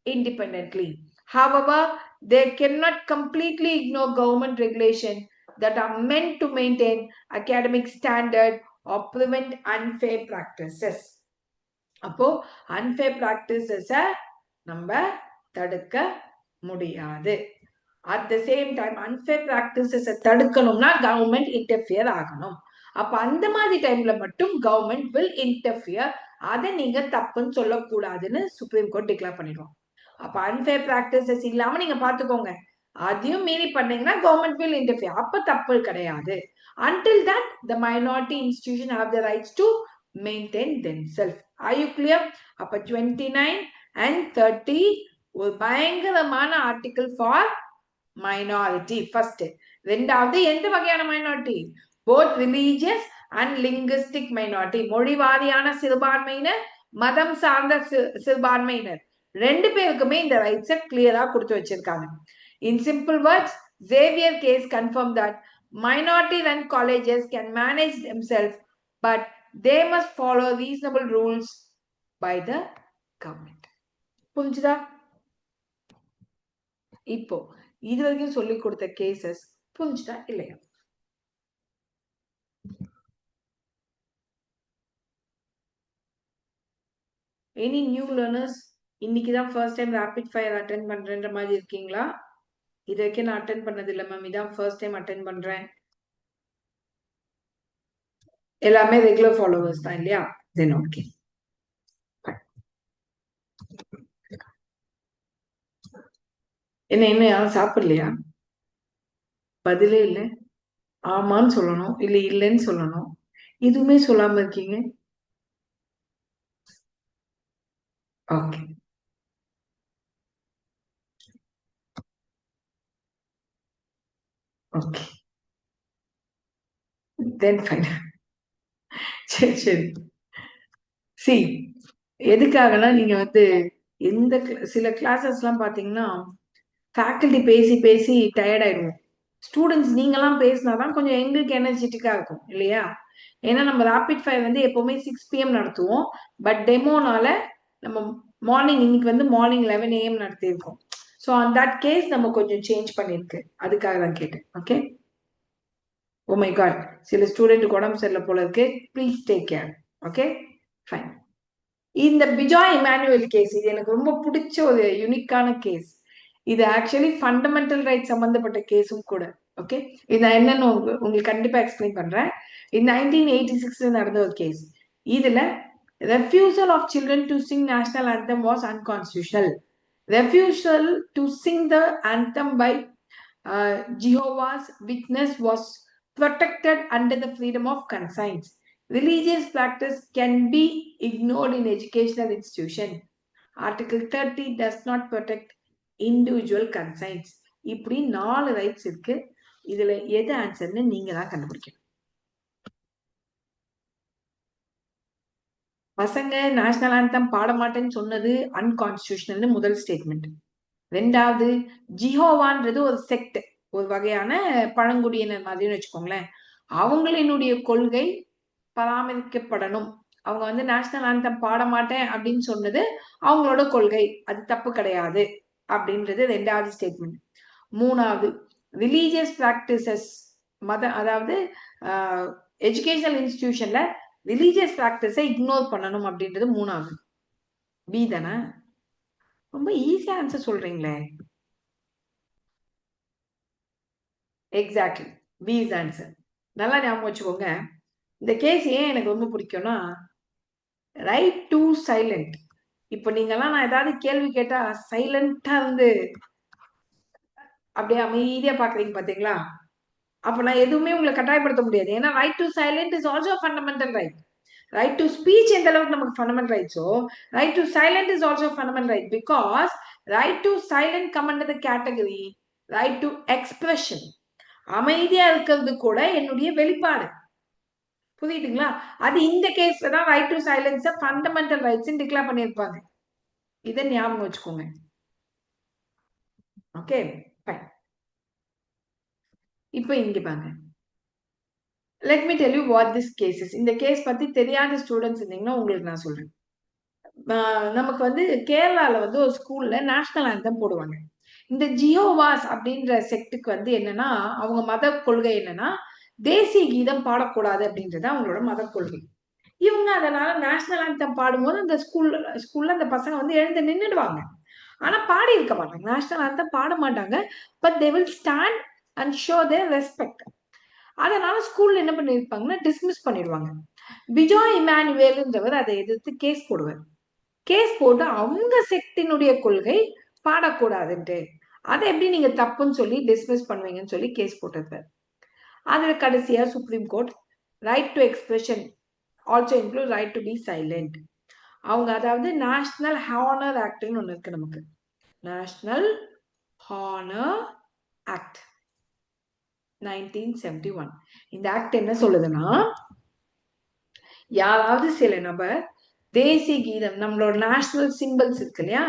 independently. However, they cannot completely ignore government regulation that are meant to maintain academic standard or prevent unfair practices. அப்போ unfair practices நம்ம தடுக்க முடியாது. At the same time, unfair practices தடுக்கணும்னா கவர்மெண்ட் இன்டர்ஃபியர் ஆகணும். அப்ப அந்த மாதிரி டைம்ல மட்டும் கவர்மெண்ட் will interfere. அதை நீங்க தப்புன்னு சொல்லக்கூடாதுன்னு சுப்ரீம் கோர்ட் டிக்ளேர் பண்ணிடுவோம். அப்ப அன்ஃபேர் பிராக்டிசஸ் இல்லாம நீங்க பாத்துக்கோங்க, அதையும் மீறி பண்ணீங்கன்னா கவர்மெண்ட் will interfere. அப்ப தப்பு கிடையாது. Until that, the minority institution have the rights to maintain themselves. Are you clear? அப்ப 29 and 30 ஒரு பயங்கரமான ஆர்டிகல் ஃபார் மைனாரிட்டி. ஃபர்ஸ்ட். ரெண்டாவது, எந்த வகையான minority? Both religious and linguistic minority. மொழிவாரியான சிறுபான்மையினர், மதம் சார்ந்த சிறுபான்மையினர், ரெண்டு பேருக்குமே இந்த ரைட்ஸை கிளியரா கொடுத்து வச்சிருக்காங்க. In simple words, Xavier case confirmed that minority-run colleges can manage themselves, but they must follow reasonable rules by the government. புரிஞ்சுதா? இப்போ இது வரைக்கும் சொல்லி கொடுத்த கேசஸ் புரிஞ்சுதா இல்லையா? எனி நியூ லேர்னர்ஸ் இன்னைக்குதான் first time rapid fire attend பண்றேன்ற மாதிரி இருக்கீங்களா? இது வரைக்கும் நான் அட்டென்ட் பண்ணது இல்லை மேம், இதான் ஃபர்ஸ்ட் டைம் அட்டென்ட் பண்றேன். எல்லாமே ரெகுலர் ஃபாலோவர்ஸ் தான் இல்லையா? Then okay. என்ன இன்னும் யாரும் சாப்பிடலையா? பதிலே இல்லை. ஆமான்னு சொல்லணும், இல்லை இல்லைன்னு சொல்லணும். எதுவுமே சொல்லாம இருக்கீங்க. ஓகே, ஓகே, தென் ஃபைன். சரி சரி. சி, எதுக்காகனா நீங்க வந்து எந்த சில கிளாஸஸ் எல்லாம் பாத்தீங்கன்னா ஃபேக்கல்டி பேசி பேசி டயர்ட் ஆயிடுவோம். ஸ்டூடெண்ட்ஸ் நீங்கெல்லாம் பேசினாதான் கொஞ்சம் எங்களுக்கு எனர்ஜெட்டிக்கா இருக்கும் இல்லையா? ஏன்னா நம்ம ரேபிட் ஃபயர் வந்து எப்பவுமே 6 PM நடத்துவோம். பட் டெமோனால நம்ம மார்னிங், இன்னைக்கு வந்து மார்னிங் 11 AM நடத்தியிருக்கோம். ஸோ ஆன் தட் கேஸ் நம்ம கொஞ்சம் சேஞ்ச் பண்ணிருக்கு, அதுக்காக தான் கேட்டேன். ஓகே. ஓ மை காட், சில ஸ்டூடெண்ட் உடம்பு சரியில்லை போல இருக்கு. Please take care. Okay, fine. இந்த பிஜாய் இமானுவேல் கேஸ், இது எனக்கு ரொம்ப பிடிச்ச ஒரு யூனிக்கான கேஸ். இது ஆக்சுவலி ஃபண்டமெண்டல் ரைட் சம்பந்தப்பட்ட கேஸும் கூட. ஓகே, இது நான் என்னன்னு உங்களுக்கு கண்டிப்பா எக்ஸ்பிளைன் பண்றேன். இது 1986 நடந்த ஒரு கேஸ். இதுல refusal of children to sing national anthem was unconstitutional. Refusal to sing the anthem by Jehovah's Witness was protected under the freedom of conscience. Religious practice can be ignored in educational institution. Article 30 does not protect individual conscience. இப்படி 4 ரைட்ஸ் இருக்கு. இதுல எது ஆன்சர்னு நீங்க தான் கண்டுபிடிக்கணும். பசங்க நேஷனல் ஆந்தம் பாட மாட்டேன்னு சொன்னது அன்கான்ஸ்டிடியூஷனல்னு முதல் ஸ்டேட்மெண்ட். ரெண்டாவது, ஜிஹோவான்றது ஒரு செக்ட், ஒரு வகையான பழங்குடியினர் மாதிரின்னு வச்சுக்கோங்களேன். அவங்களினுடைய கொள்கை பராமரிக்கப்படணும். அவங்க வந்து நேஷனல் ஆந்தம் பாட மாட்டேன் அப்படின்னு சொன்னது அவங்களோட கொள்கை, அது தப்பு கிடையாது அப்படின்றது ரெண்டாவது ஸ்டேட்மெண்ட். மூணாவது, ரிலீஜியஸ் பிராக்டிசஸ், அதாவது எஜுகேஷனல் இன்ஸ்டிடியூஷன்ல ரிலீஜியஸ் பிராக்டிஸை இக்னோர் பண்ணணும் அப்படின்றது மூணாவது. பி தானே? ரொம்ப ஈஸியா ஆன்சர் சொல்றீங்களே. Exactly, B is answer. நல்லா ஞாபகம் வச்சுக்கோங்க. இந்த கேஸ் ஏன் எனக்கு ரொம்ப பிடிக்கும்னா, ரைட் டு சைலண்ட். இப்ப நீங்கெல்லாம் நான் ஏதாவது கேள்வி கேட்டா சைலண்டா இருந்து அப்படியே அமைதியா பாக்குறீங்க பாத்தீங்களா? அப்ப நான் எதுவுமே உங்களை கட்டாயப்படுத்த முடியாது. ஏன்னா right to silent is also fundamental right. Right to speech எந்த அளவுக்கு நமக்கு ஃபண்டமெண்டல் ரைட்ஸோ, right to silent is also fundamental right. Because right to silent come under the category right to expression. அமைதியா இருக்கிறது கூட என்னுடைய வெளிப்பாடு. புரியுதுங்களா? அது இந்த கேஸ்ல தான் right to silence fundamental rights declare பண்ணியிருப்பாங்க. இதை ஞாபகம் வச்சுக்கோங்க. Okay, fine. இப்போ இங்க பாருங்க. Let me tell you what this cases. இந்த கேஸ் பத்தி தெரியாத ஸ்டூடெண்ட்ஸ் இருந்தீங்கன்னா உங்களுக்கு நான் சொல்றேன். நமக்கு வந்து கேரளால வந்து ஒரு ஸ்கூல்ல நேஷனல் ஆந்தம் போடுவாங்க. இந்த ஜியோவாஸ் அப்படின்ற செக்டுக்கு வந்து என்னன்னா, அவங்க மத கொள்கை என்னன்னா, தேசிய கீதம் பாடக்கூடாது அப்படின்றது அவங்களோட மத கொள்கை. இவங்க அதனால நேஷனல் ஆந்தம் பாடும்போது அந்த ஸ்கூல்ல அந்த பசங்க வந்து எழுந்து நின்றுடுவாங்க. ஆனா பாடி இருக்க மாட்டாங்க. நேஷனல் ஆந்தம் பாட மாட்டாங்க. But they will stand and show there respect. அதனால ஸ்கூல்ல என்ன பண்ணிருப்பாங்கன்னா டிஸ்மிஸ் பண்ணிடுவாங்க. பிஜாய் இமானுவேல்ன்றவர் அதை எதிர்த்து கேஸ் போடுவார். கேஸ் போட்டு அவங்க செக்டினுடைய கொள்கை பாடக்கூடாதுன்ட்டு, அதை எப்படி நீங்க தப்புன்னு சொல்லி டிஸ்மிஸ் பண்ணுவீங்கன்னு சொல்லி கேஸ் போட்டிருப்பார். அதுல கடைசியா supreme court right to expression also include right to be silent. அவங்க அதாவது நேஷனல் ஹானர் ஆக்ட்னு ஒண்ணு இருக்கு நமக்கு. National honour act 1971. இந்த ஆக்ட் என்ன சொல்லுதுன்னா, யாராவது சில நபர் தேசிய கீதம் நம்மளோட நேஷனல் சிம்பிள்ஸ் இருக்கு இல்லையா,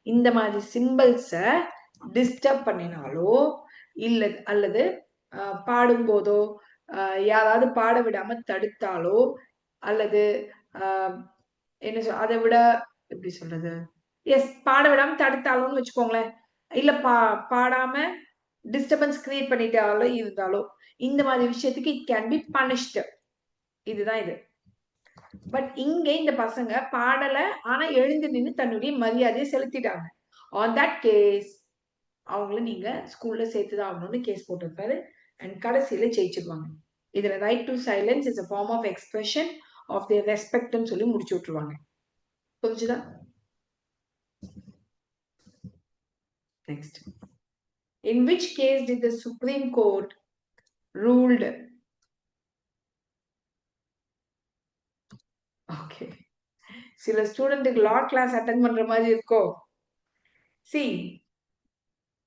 இந்த மாதிரி சிம்பிள்ஸை டிஸ்டர்ப் பண்ணினாலோ இல்ல அல்லது பாடும்போதோ யாராவது பாட விடாம தடுத்தாலோ அல்லது என்ன அதை விட எப்படி சொல்றது, எஸ் பாட விடாம தடுத்தாலோன்னு வச்சுக்கோங்களேன், இல்ல பாடாம டிஸ்டர்பன்ஸ் கிரியேட் பண்ணிட்டாலோ இருந்தாலோ இந்த மாதிரி விஷயத்துக்கு இட் கேன் பி பனிஷ்டு. இதுதான் இது. பட் இங்க இந்த பசங்க பாடல, ஆனா எழுந்து நின்று தன்னுடைய மரியாதையை செலுத்திட்டாங்க. ஆன் தட் கேஸ் அவங்கள நீங்க ஸ்கூல்ல சேர்த்துதான் ஆகணும்னு கேஸ் போட்டிருப்பாரு. அண்ட் கடைசியில ஜெயிச்சிருவாங்க. இதுல right to silence is a form of expression of their respectன்னு சொல்லி முடிச்சு விட்டுருவாங்க. புரிஞ்சுதா? Next. In which case did the Supreme Court ruled? Okay. சில ஸ்டூடெண்ட்டுக்கு லா கிளாஸ் அட்டென்ட் பண்ற மாதிரி இருக்கோ? சி,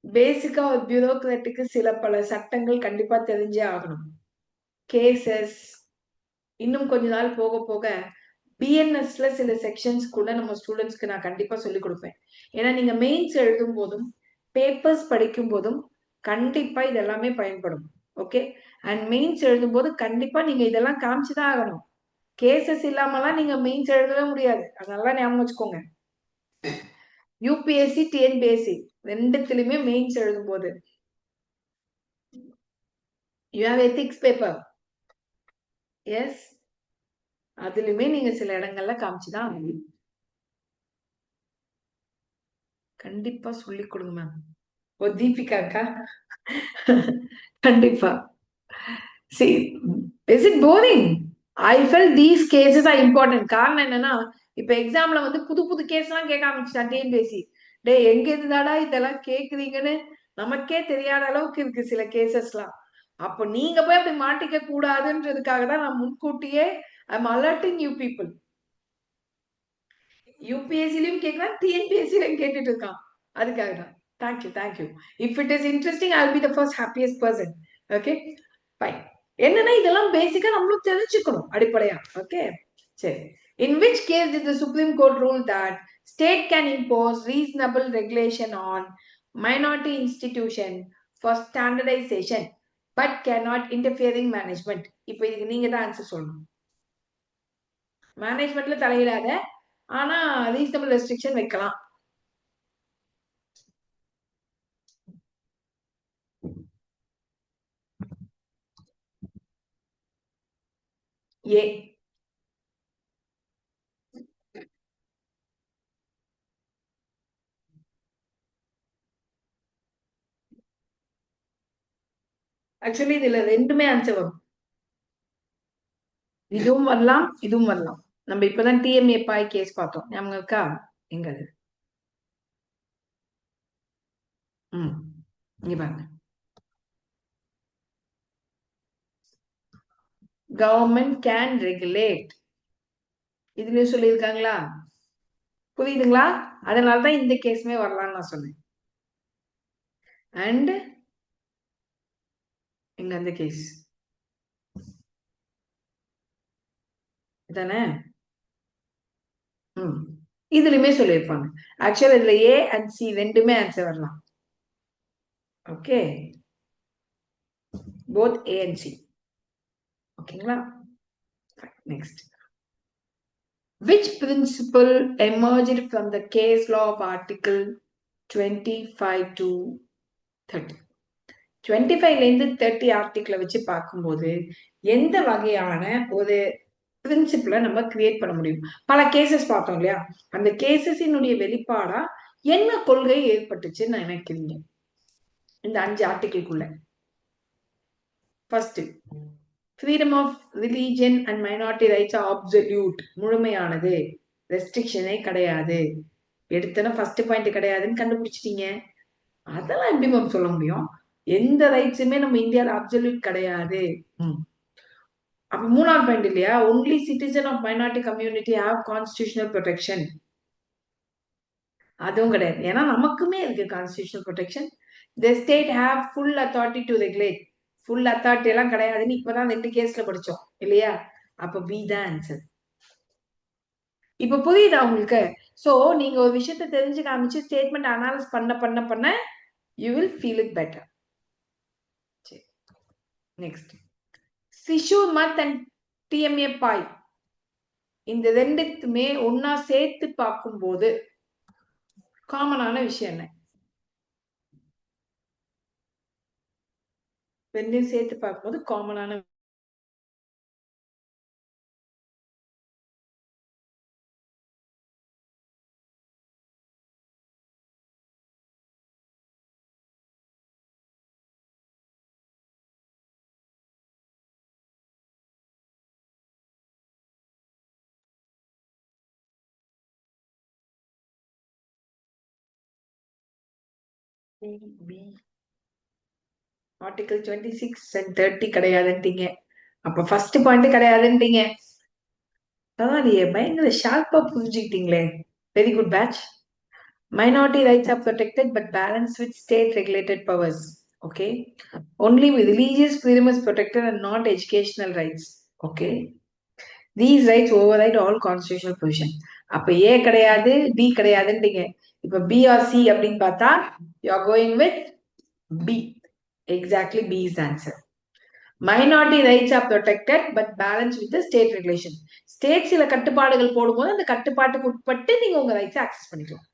பேசிக்கா ஒரு பியூரோக்ராட்டுக்கு சில பல சட்டங்கள் கண்டிப்பா தெரிஞ்சே ஆகணும். கேசஸ் இன்னும் கொஞ்ச நாள் போக போக பிஎன்எஸ்ல சில செக்ஷன்ஸ் கூட நம்ம ஸ்டூடெண்ட்ஸ்க்கு நான் கண்டிப்பா சொல்லிக் கொடுப்பேன். ஏன்னா நீங்க மெயின்ஸ் எழுதும் போதும் பேப்பர்ஸ் படிக்கும் போதும் கண்டிப்பா இதெல்லாமே பயன்படும். ஓகே, அண்ட் மெயின்ஸ் எழுதும் போது கண்டிப்பா நீங்க இதெல்லாம் காமிச்சுதான் ஆகணும். கேசஸ் இல்லாமலாம் நீங்க மெயின்ஸ் எழுதவே முடியாது. அதெல்லாம் ஞாபகம் வச்சுக்கோங்க. யூபிஎஸ்சி டிஎன்பிஎஸ்சி ரெண்டுத்திலுமே மெயின்ஸ் எழுதும் போது you have ethics paper. Yes, அதுலயுமே நீங்க சில இடங்கள்ல காமிச்சுதான் ஆகணும். கண்டிப்பா சொல்லிக் கொடுங்க மேம். ஓ தீபிகாக்கா, கண்டிப்பா. See, is it boring? I felt these cases are important. காரணம் என்னன்னா, இப்ப எக்ஸாம்ல வந்து புது புது கேஸ் எல்லாம் கேட்க ஆரம்பிச்சுட்டான் டிஎன்பிஎஸ்சி. டே எங்க இருந்தாடா இதெல்லாம் கேக்குறீங்கன்னு நமக்கே தெரியாத அளவுக்கு இருக்கு சில கேசஸ்லாம். அப்போ நீங்க போய் அப்படி மாட்டிக்க கூடாதுன்றதுக்காக தான் நான் முன்கூட்டியே ஐம் அலர்ட்டிங் யூ பீப்புள். யூபிஎஸ்சிலையும் கேட்கலாம், டிஎன்பிஎஸ்சிலையும் கேட்டுட்டு இருக்கான். அதுக்காக தான். Thank you thank you. If it is interesting I will be the first happiest person. Okay fine. என்னன்னா இதெல்லாம் பேசிக்கா நம்மளும் தெரிஞ்சுக்கணும் அடிப்படையா. ஓகே சரி. In which case did the Supreme Court rule that state can impose reasonable regulation on minority institution for standardization but cannot interfere in management? இப்போ இதுக்கு நீங்க தான் ஆன்சர் சொல்லணும். மேனேஜ்மெண்ட்ல தலையிடாத, ஆனா ரீசனபிள் ரெஸ்ட்ரிக்ஷன் வைக்கலாம். ஏ. ஆக்சுவலி இதுல ரெண்டுமே ஆன்சர் வரும். இதுவும் வரலாம், இதுவும் வரலாம். நம்ம இப்பதான் டிஎம்ஏ பாய் கேஸ் பார்த்தோம், ஞாபகம் இருக்கா? எங்க அது? இங்க பாருங்க. கவர்மெண்ட் கேன் ரெகுலேட், இதுலயும் சொல்லியிருக்காங்களா? புரியுதுங்களா? அதனாலதான் இந்த கேஸ்மே வரலாம்னு நான் சொன்னேன். அண்ட் இங்க அந்த கேஸ் தானே. இதுலயுமே சொல்லியிருப்பாங்க. ஆக்சுவலா இதுல ஏ அண்ட் சி ரெண்டுமே ஆன்சர் வரலாம். Okay, both A and C. ஓகேங்களா? Next, which principle emerged from the case law of article 25 to 30? 25ல இருந்து 30 ஆர்டிகிள வச்சு பார்க்கும்போது எந்த வகையான ஒரு பிரின்சிபிள நம்ம கிரியேட் பண்ண முடியும்? பல கேசஸ் பார்த்தோம் இல்லையா? அந்த கேசஸினுடைய வெளிப்பாடா என்ன கொள்கை ஏற்பட்டுச்சுன்னு நினைக்கிறீங்க இந்த 5 ஆர்டிகிள்குள்ள? First, freedom of religion and minority rights are absolute, முழுமையானது, ரெஸ்ட்ரிக்ஷனே கிடையாது. எடுத்தன ஃபர்ஸ்ட் பாயிண்ட் கிடையாதுன்னு கண்டுபிடிச்சிட்டீங்க. அதெல்லாம் எப்படி மேம் சொல்ல முடியும்? எந்த ரைட்ஸுமே நம்ம இந்தியாவில் அப்சல்யூட் கிடையாது. அப்ப 3ஆவது பாயிண்ட் இல்லையா, only citizen of minority community have constitutional protection, அதுவும் கிடையாது. ஏன்னா நமக்குமே இருக்கு constitutional protection. The state have full authority to regulate, full authority எல்லாம் கிடையாதுன்னு இப்பதான் 2 கேஸ்ல படிச்சோம் இல்லையா? அப்ப பி தான் ஆன்சர். இப்ப புரியுதா உங்களுக்கு? சோ நீங்க ஒரு விஷயத்தை தெரிஞ்சு காமிச்சு ஸ்டேட்மெண்ட் அனாலிஸ் பண்ண பண்ண பண்ண you will feel it better. Next, Shishu மத் அண்ட் டிஎம்ஏ பாய், இந்த ரெண்டுத்துமே ஒன்னா சேர்த்து பார்க்கும்போது காமனான விஷயம் என்ன? ரெண்டையும் சேர்த்து பார்க்கும்போது காமனான ஆர்டிகல் 26 அண்ட் 30 கிடையாதுன்றீங்க. அப்ப ஃபர்ஸ்ட் பாயிண்ட் கிடையாதுன்றீங்க. பரவாயில்லையே, பயங்கர ஷார்ப்பா புரிஞ்சுக்கிட்டீங்களே. Very good batch. Minority rights are protected but balanced with state regulated powers. Okay. Only religious freedom is protected and not educational rights. Okay. These rights override all constitutional provision. அப்ப ஏ கிடையாது, டி கிடையாதுன்றீங்க. இப்ப பி ஆர் சி அப்படின்னு பார்த்தா you are going with B. Exactly, B is the answer. Minority rights are protected but balanced with the state regulation. State சில கட்டுப்பாடுகள் போடும்போது அந்த கட்டுப்பாட்டுக்கு உட்பட்டு நீங்க உங்க ரைட்ஸ் ஆக்சஸ் பண்ணிக்கலாம்.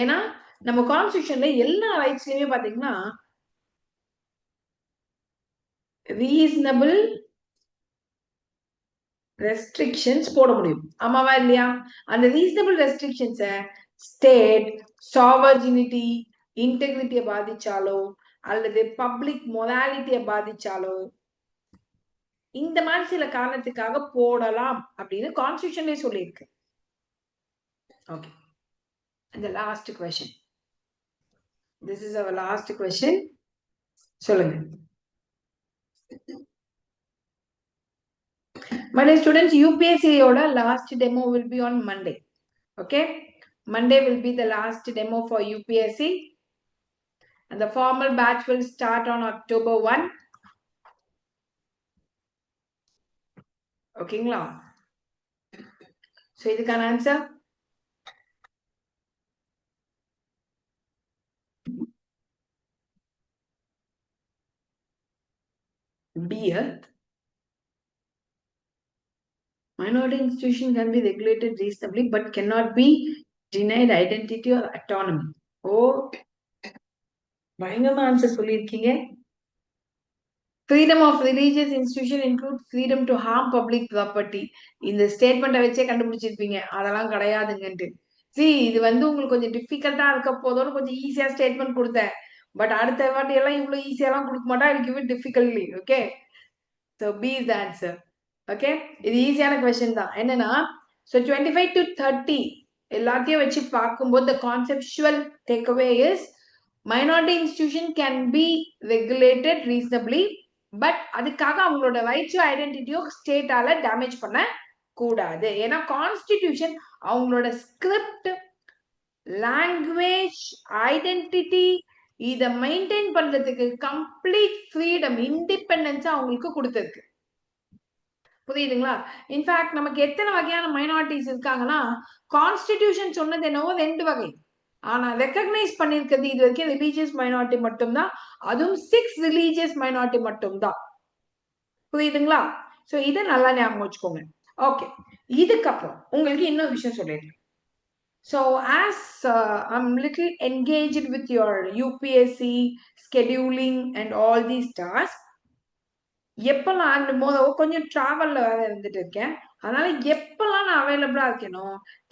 ஏன்னா நம்ம கான்ஸ்டிடியூஷன்ல எல்லா ரைட்ஸ்லயுமே பாத்தீங்கன்னா ரீசனபிள் ரெஸ்ட்ரிக்ஷன்ஸ் போட முடியும். ஆமாவா இல்லையா? அந்த ரீசனபிள் ரெஸ்ட்ரிக்ஷன்ஸ ஸ்டேட் சாவர்ஜினிட்டி இன்டெகிரிட்டியை பாதிச்சாலோ அல்லது பப்ளிக் மொராலிட்டியை பாதிச்சாலோ இந்த மாதிரி சில காரணத்துக்காக போடலாம் அப்படின்னு கான்ஸ்டிடியூஷன்லயே சொல்லியிருக்கு. Okay, the last question. This is our last question. சொல்லுங்க. My dear students, UPSC oda last demo will be on Monday. Okay, Monday will be the last demo for UPSC and the formal batch will start on October 1. ஓகேங்களா? ஸோ இதுக்கான answer B. Minority institution can be regulated reasonably but cannot be denied identity or autonomy. ஓ, பயங்கரமா ஆன்சர் சொல்லியிருக்கீங்க. Freedom of religious institution includes freedom to harm public property. இந்த ஸ்டேட்மெண்ட்டை வச்சே கண்டுபிடிச்சிருப்பீங்க அதெல்லாம் கிடையாதுங்கன்ட்டு. See, இது உங்களுக்கு கொஞ்சம் டிஃபிகல்ட்டா இருக்க போதோன்னு கொஞ்சம் ஈஸியா ஸ்டேட்மெண்ட் கொடுத்தேன். பட் அடுத்த வாட்டி எல்லாம் இவ்வளவு ஈஸியெல்லாம் கொடுக்க மாட்டா. I'll give it difficultly. Okay, so B is the answer. Okay, இது ஈஸியான கொஸ்டின் தான். என்னன்னா, ஸோ 25 to 30 எல்லாத்தையும் வச்சு பார்க்கும்போது the conceptual takeaway is minority institution can be regulated reasonably, but அதுக்காக அவங்களோட ரைட்ஸோ ஐடென்டிட்டியோ ஸ்டேட்டால டேமேஜ் பண்ண கூடாது. ஏன்னா கான்ஸ்டிடியூஷன் அவங்களோட ஸ்கிரிப்ட், லாங்குவேஜ், ஐடென்டிட்டி இதை மெயின்டைன் பண்றதுக்கு கம்ப்ளீட் ஃப்ரீடம், இண்டிபெண்டன்ஸா அவங்களுக்கு கொடுத்திருக்கு. புரியுதுங்களா? இன்ஃபேக்ட் நமக்கு எத்தனை வகையான மைனாரிட்டிஸ் இருக்காங்கன்னா, கான்ஸ்டிடியூஷன் சொன்னது என்னவோ 2 வகை. ஆனா ரெக்கக்னைஸ் பண்ணிருக்கிறது இது வரைக்கும் ரிலீஜியஸ் மைனாரிட்டி மட்டும்தான். அதுவும் 6 ரிலீஜியஸ் மைனாரிட்டி மட்டும்தான். புரியுதுங்களா? சோ இதை நல்லா ஞாபகம் வச்சுக்கோங்க. ஓகே, இதுக்கப்புறம் உங்களுக்கு இன்னொரு விஷயம் சொல்லிடுறேன். So as I'm little engaged with your UPSC scheduling and all these tasks, எப்பெல்லாம் கொஞ்சம் டிராவல்ல வேற இருந்துட்டு இருக்கேன். அதனால எப்பெல்லாம் நான் அவைலபிளா இருக்கேனோ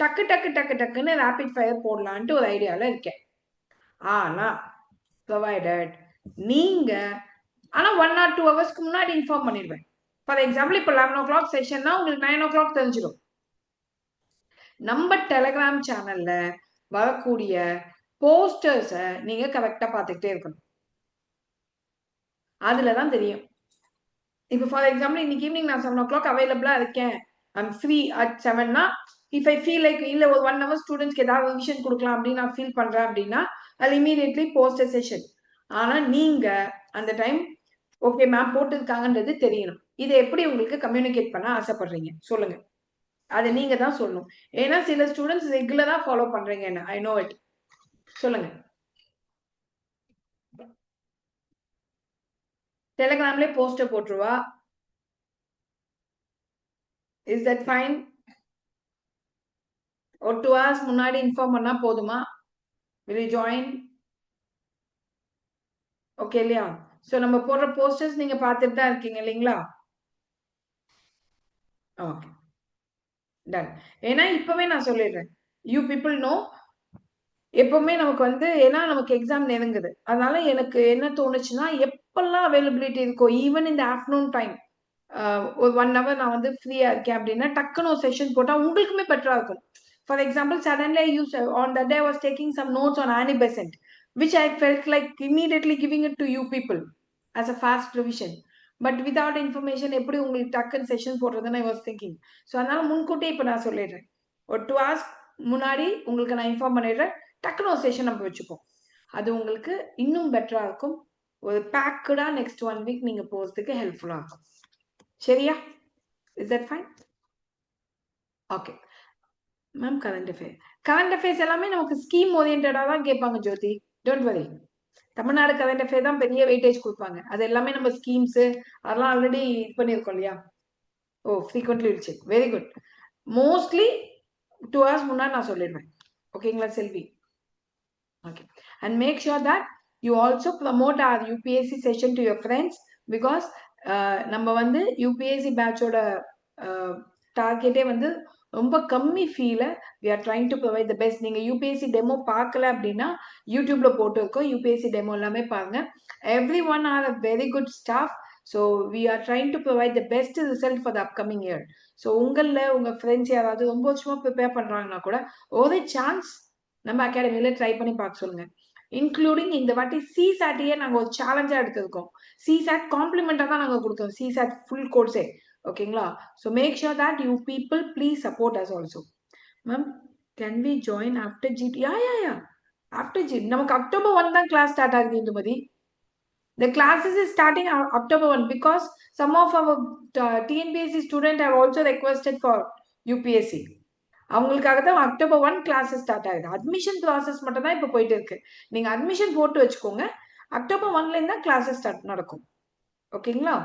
டக்கு டக்கு டக்கு டக்குன்னு ரேபிட் ஃபயர் போடலான்ட்டு ஒரு ஐடியால இருக்கேன். ஆனா ப்ரொவைடட் நீங்க ஆனா 1 or 2 ஹவர்ஸ்க்கு முன்னாடி இன்ஃபார்ம் பண்ணிடுவேன். ஃபார் எக்ஸாம்பிள் இப்போ 11 o'clock செஷன்னா உங்களுக்கு 9 o'clock தெரிஞ்சிடும். நம்ம டெலிகிராம் சேனல்ல வரக்கூடிய போஸ்டர்ஸ நீங்க கரெக்டா பார்த்துக்கிட்டே இருக்கணும். அதுலதான் தெரியும். இப்போ ஃபார் எக்ஸாம்பிள் இன்னைக்கு ஈவினிங் நான் 7 o'clock அவைலபிளா இருக்கேன், ஐம் ஃப்ரீ அட் 7னா இஃப் ஐ ஃபீல் லைக் இல்ல ஒரு 1 hour ஸ்டூடெண்ட்ஸ்க்கு ஏதாவது ரிவிஷன் கொடுக்கலாம் அப்படின்னு நான் ஃபீல் பண்றேன் அப்படின்னா ஐ இமீடியட்லி போஸ்ட் அ செஷன். ஆனா நீங்க அந்த டைம் ஓகே மேம் போட்டிருக்காங்கன்றது தெரியணும். இதை எப்படி உங்களுக்கு கம்யூனிகேட் பண்ண ஆசைப்படுறீங்க சொல்லுங்க. அதை நீங்க தான் சொல்லணும். ஏன்னா சில ஸ்டூடெண்ட்ஸ் ரெகுலரா ஃபாலோ பண்றீங்க என்ன, ஐ நோ இட். சொல்லுங்க. டெலிகிராம்ல போஸ்டர் போட்டுருவா. Is that fine? ஒரு 2 hours முன்னாடி இன்ஃபார்ம் பண்ணா போதுமா? will you join? ஓகே இல்லையா? சோ நம்ம போடுற போஸ்டர்ஸ் நீங்க பார்த்துட்டு தான் இருக்கீங்க இல்லைங்களா? Okay done. ஏன்னா இப்பவே நான் சொல்லிடுறேன், யூ பீப்புள் நோ எப்பவுமே நமக்கு வந்து ஏன்னா நமக்கு எக்ஸாம் நெருங்குது. அதனால எனக்கு என்ன தோணுச்சுன்னா எப்பெல்லாம் அவைலபிலிட்டி இருக்கோ ஈவன் இந்த ஆஃப்டர்நூன் டைம் ஒரு 1 hour நான் வந்து ஃப்ரீயா இருக்கேன் அப்படின்னா டக்குன்னு ஒரு செஷன் போட்டா உங்களுக்குமே பெட்டரா இருக்கும். For example suddenly I use on that day I was taking some notes on Annie Besant which I felt like immediately giving it to you people as a fast revision. But without information எப்படி உங்களுக்கு டக்குன்னு செஷன் போடுறதுன்னு ஐ வாஸ் திங்கிங். ஸோ அதனால முன்கூட்டியே இப்போ நான் சொல்லிடுறேன், ஒரு 2 hours முன்னாடி உங்களுக்கு நான் இன்ஃபார்ம் பண்ணிடுறேன். டக்குன்னு ஒரு செஷன் நம்ம வச்சுப்போம். அது உங்களுக்கு இன்னும் பெட்டரா இருக்கும். ஒரு பேக்கடா நெக்ஸ்ட் 1 week நீங்க போறதுக்கு ஹெல்ப்ஃபுல்லா இருக்கும். சரியா? Is that fine? Okay ma'am. Current affairs எல்லாமே நமக்கு ஸ்கீம் ஓரியன்டா தான் கேட்பாங்க ஜோதி. Don't worry. Tamil Nadu current affair தான் பெரிய வெயிட்டேஜ் கொடுப்பாங்க. அது எல்லாமே நம்ம ஸ்கீம்ஸ் அதெல்லாம் ஆல்ரெடி இது பண்ணியிருக்கோம் இல்லையா? Oh frequently will check. Very good. Mostly 2 hours முன்னாடி நான் சொல்லிடுவேன். ஓகேங்களா Selvi? Okay. And make sure that you also promote our UPSC session to your friends. Because நம்ம வந்து யூபிஎஸ்சி பேட்சோட டார்கெட்டே வந்து ரொம்ப கம்மி ஃபீல we are trying to provide the best. நீங்க யூபிஎஸ்சி டெமோ பார்க்கல அப்படின்னா யூடியூப்ல போட்டு இருக்கோம், யூபிஎஸ்சி டெமோ எல்லாமே பாருங்க. Everyone are a very good staff. So we are trying to provide the best result for the upcoming year. So உங்களில் உங்க ஃப்ரெண்ட்ஸ் யாராவது ரொம்ப வருஷமா ப்ரிப்பேர் பண்றாங்கன்னா கூட ஒரு சான்ஸ் நம்ம அகாடமியில ட்ரை பண்ணி பார்க்க சொல்லுங்க. இன்க்ளூடிங் இந்த வாட்டி சிசாட்டையே நாங்கள் ஒரு சேலஞ்சா எடுத்திருக்கோம். சிசாட் காம்ப்ளிமெண்டா தான் நாங்கள் கொடுத்தோம், சிசாட் ஃபுல் கோர்ஸே. ஓகேங்களா? So make sure that you people please support us also. Ma'am can we join after GD? Yeah after GD நமக்கு October 1 தான் கிளாஸ் ஸ்டார்ட் ஆகுது Indumathi. The classes is starting October 1 because some of our TNPSC student have also requested for UPSC. அவங்களுக்காக தான் October 1 கிளாஸஸ் ஸ்டார்ட் ஆகுது. அட்மிஷன் ப்ராசஸ் மட்டும் தான் இப்போ போயிட்டு இருக்கு. நீங்க அட்மிஷன் போட்டு வச்சுக்கோங்க. October 1ல இருந்தா கிளாஸஸ் ஸ்டார்ட் நடக்கும். ஓகேங்களா?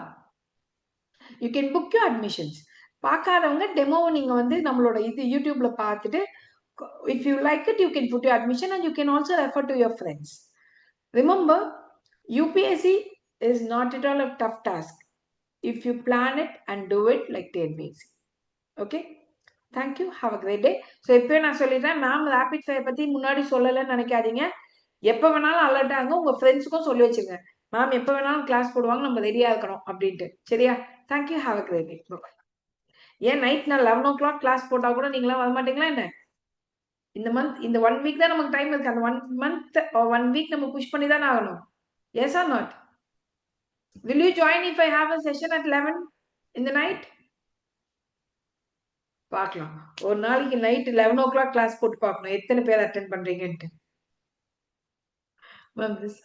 You can book you admissions. பார்க்காதவங்க டெமோவை நீங்க வந்து நம்மளோட இது யூடியூப்ல பார்த்துட்டு if you like it you can put your admission and you can also refer to your friends. Remember, UPSC is not at all a tough task if you plan it and do it like TNPSC. Okay? Thank you. Have a great day. So இப்போ நான் சொல்லிடுறேன், மேம் ரேபிட் ஃபயர் பத்தி முன்னாடி சொல்லலைன்னு நினைக்காதீங்க. எப்போ வேணாலும் அலர்ட் ஆகுங்க. உங்க ஃப்ரெண்ட்ஸுக்கும் சொல்லி வச்சுங்க, மேம் எப்போ வேணாலும் கிளாஸ் போடுவாங்க, நம்ம ரெடியா இருக்கணும் அப்படின்ட்டு. சரியா? Thank you. Have a great day. Bye. ஏன் நைட் நான் 11 o'clock கிளாஸ் போட்டா கூட நீங்களாம் வரமாட்டீங்களா என்ன? இந்த 1 வீக் தான் நமக்கு டைம் இருக்கு. அந்த 1 மந்த் 1 வீக் நம்ம புஷ் பண்ணி தானே ஆகணும். Yes or not? Will you join if I have a session at 11 in the night? பார்க்கலாம். ஒரு நாளைக்கு நைட் 11 o'clock கிளாஸ் போட்டு பார்க்கணும். எத்தனை பேர் அட்டெண்ட் பண்றீங்கன்ட்டு. Ma'am this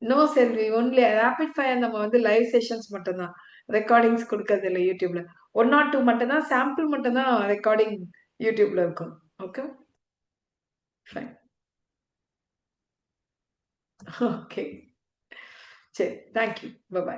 no Selvi. Only rapid fire நம்ம வந்து லைவ் செஷன்ஸ் மட்டும் தான். ரெக்கார்டிங்ஸ் குடுக்கறது இல்ல YouTubeல. 1 ஆர் 2 மட்டும் தான் சாம்பிள் மட்டும் தான் ரெக்கார்டிங் YouTubeல இருக்கும். ஓகே? ஃபைன். ஓகே. சரி. Thank you. Bye by.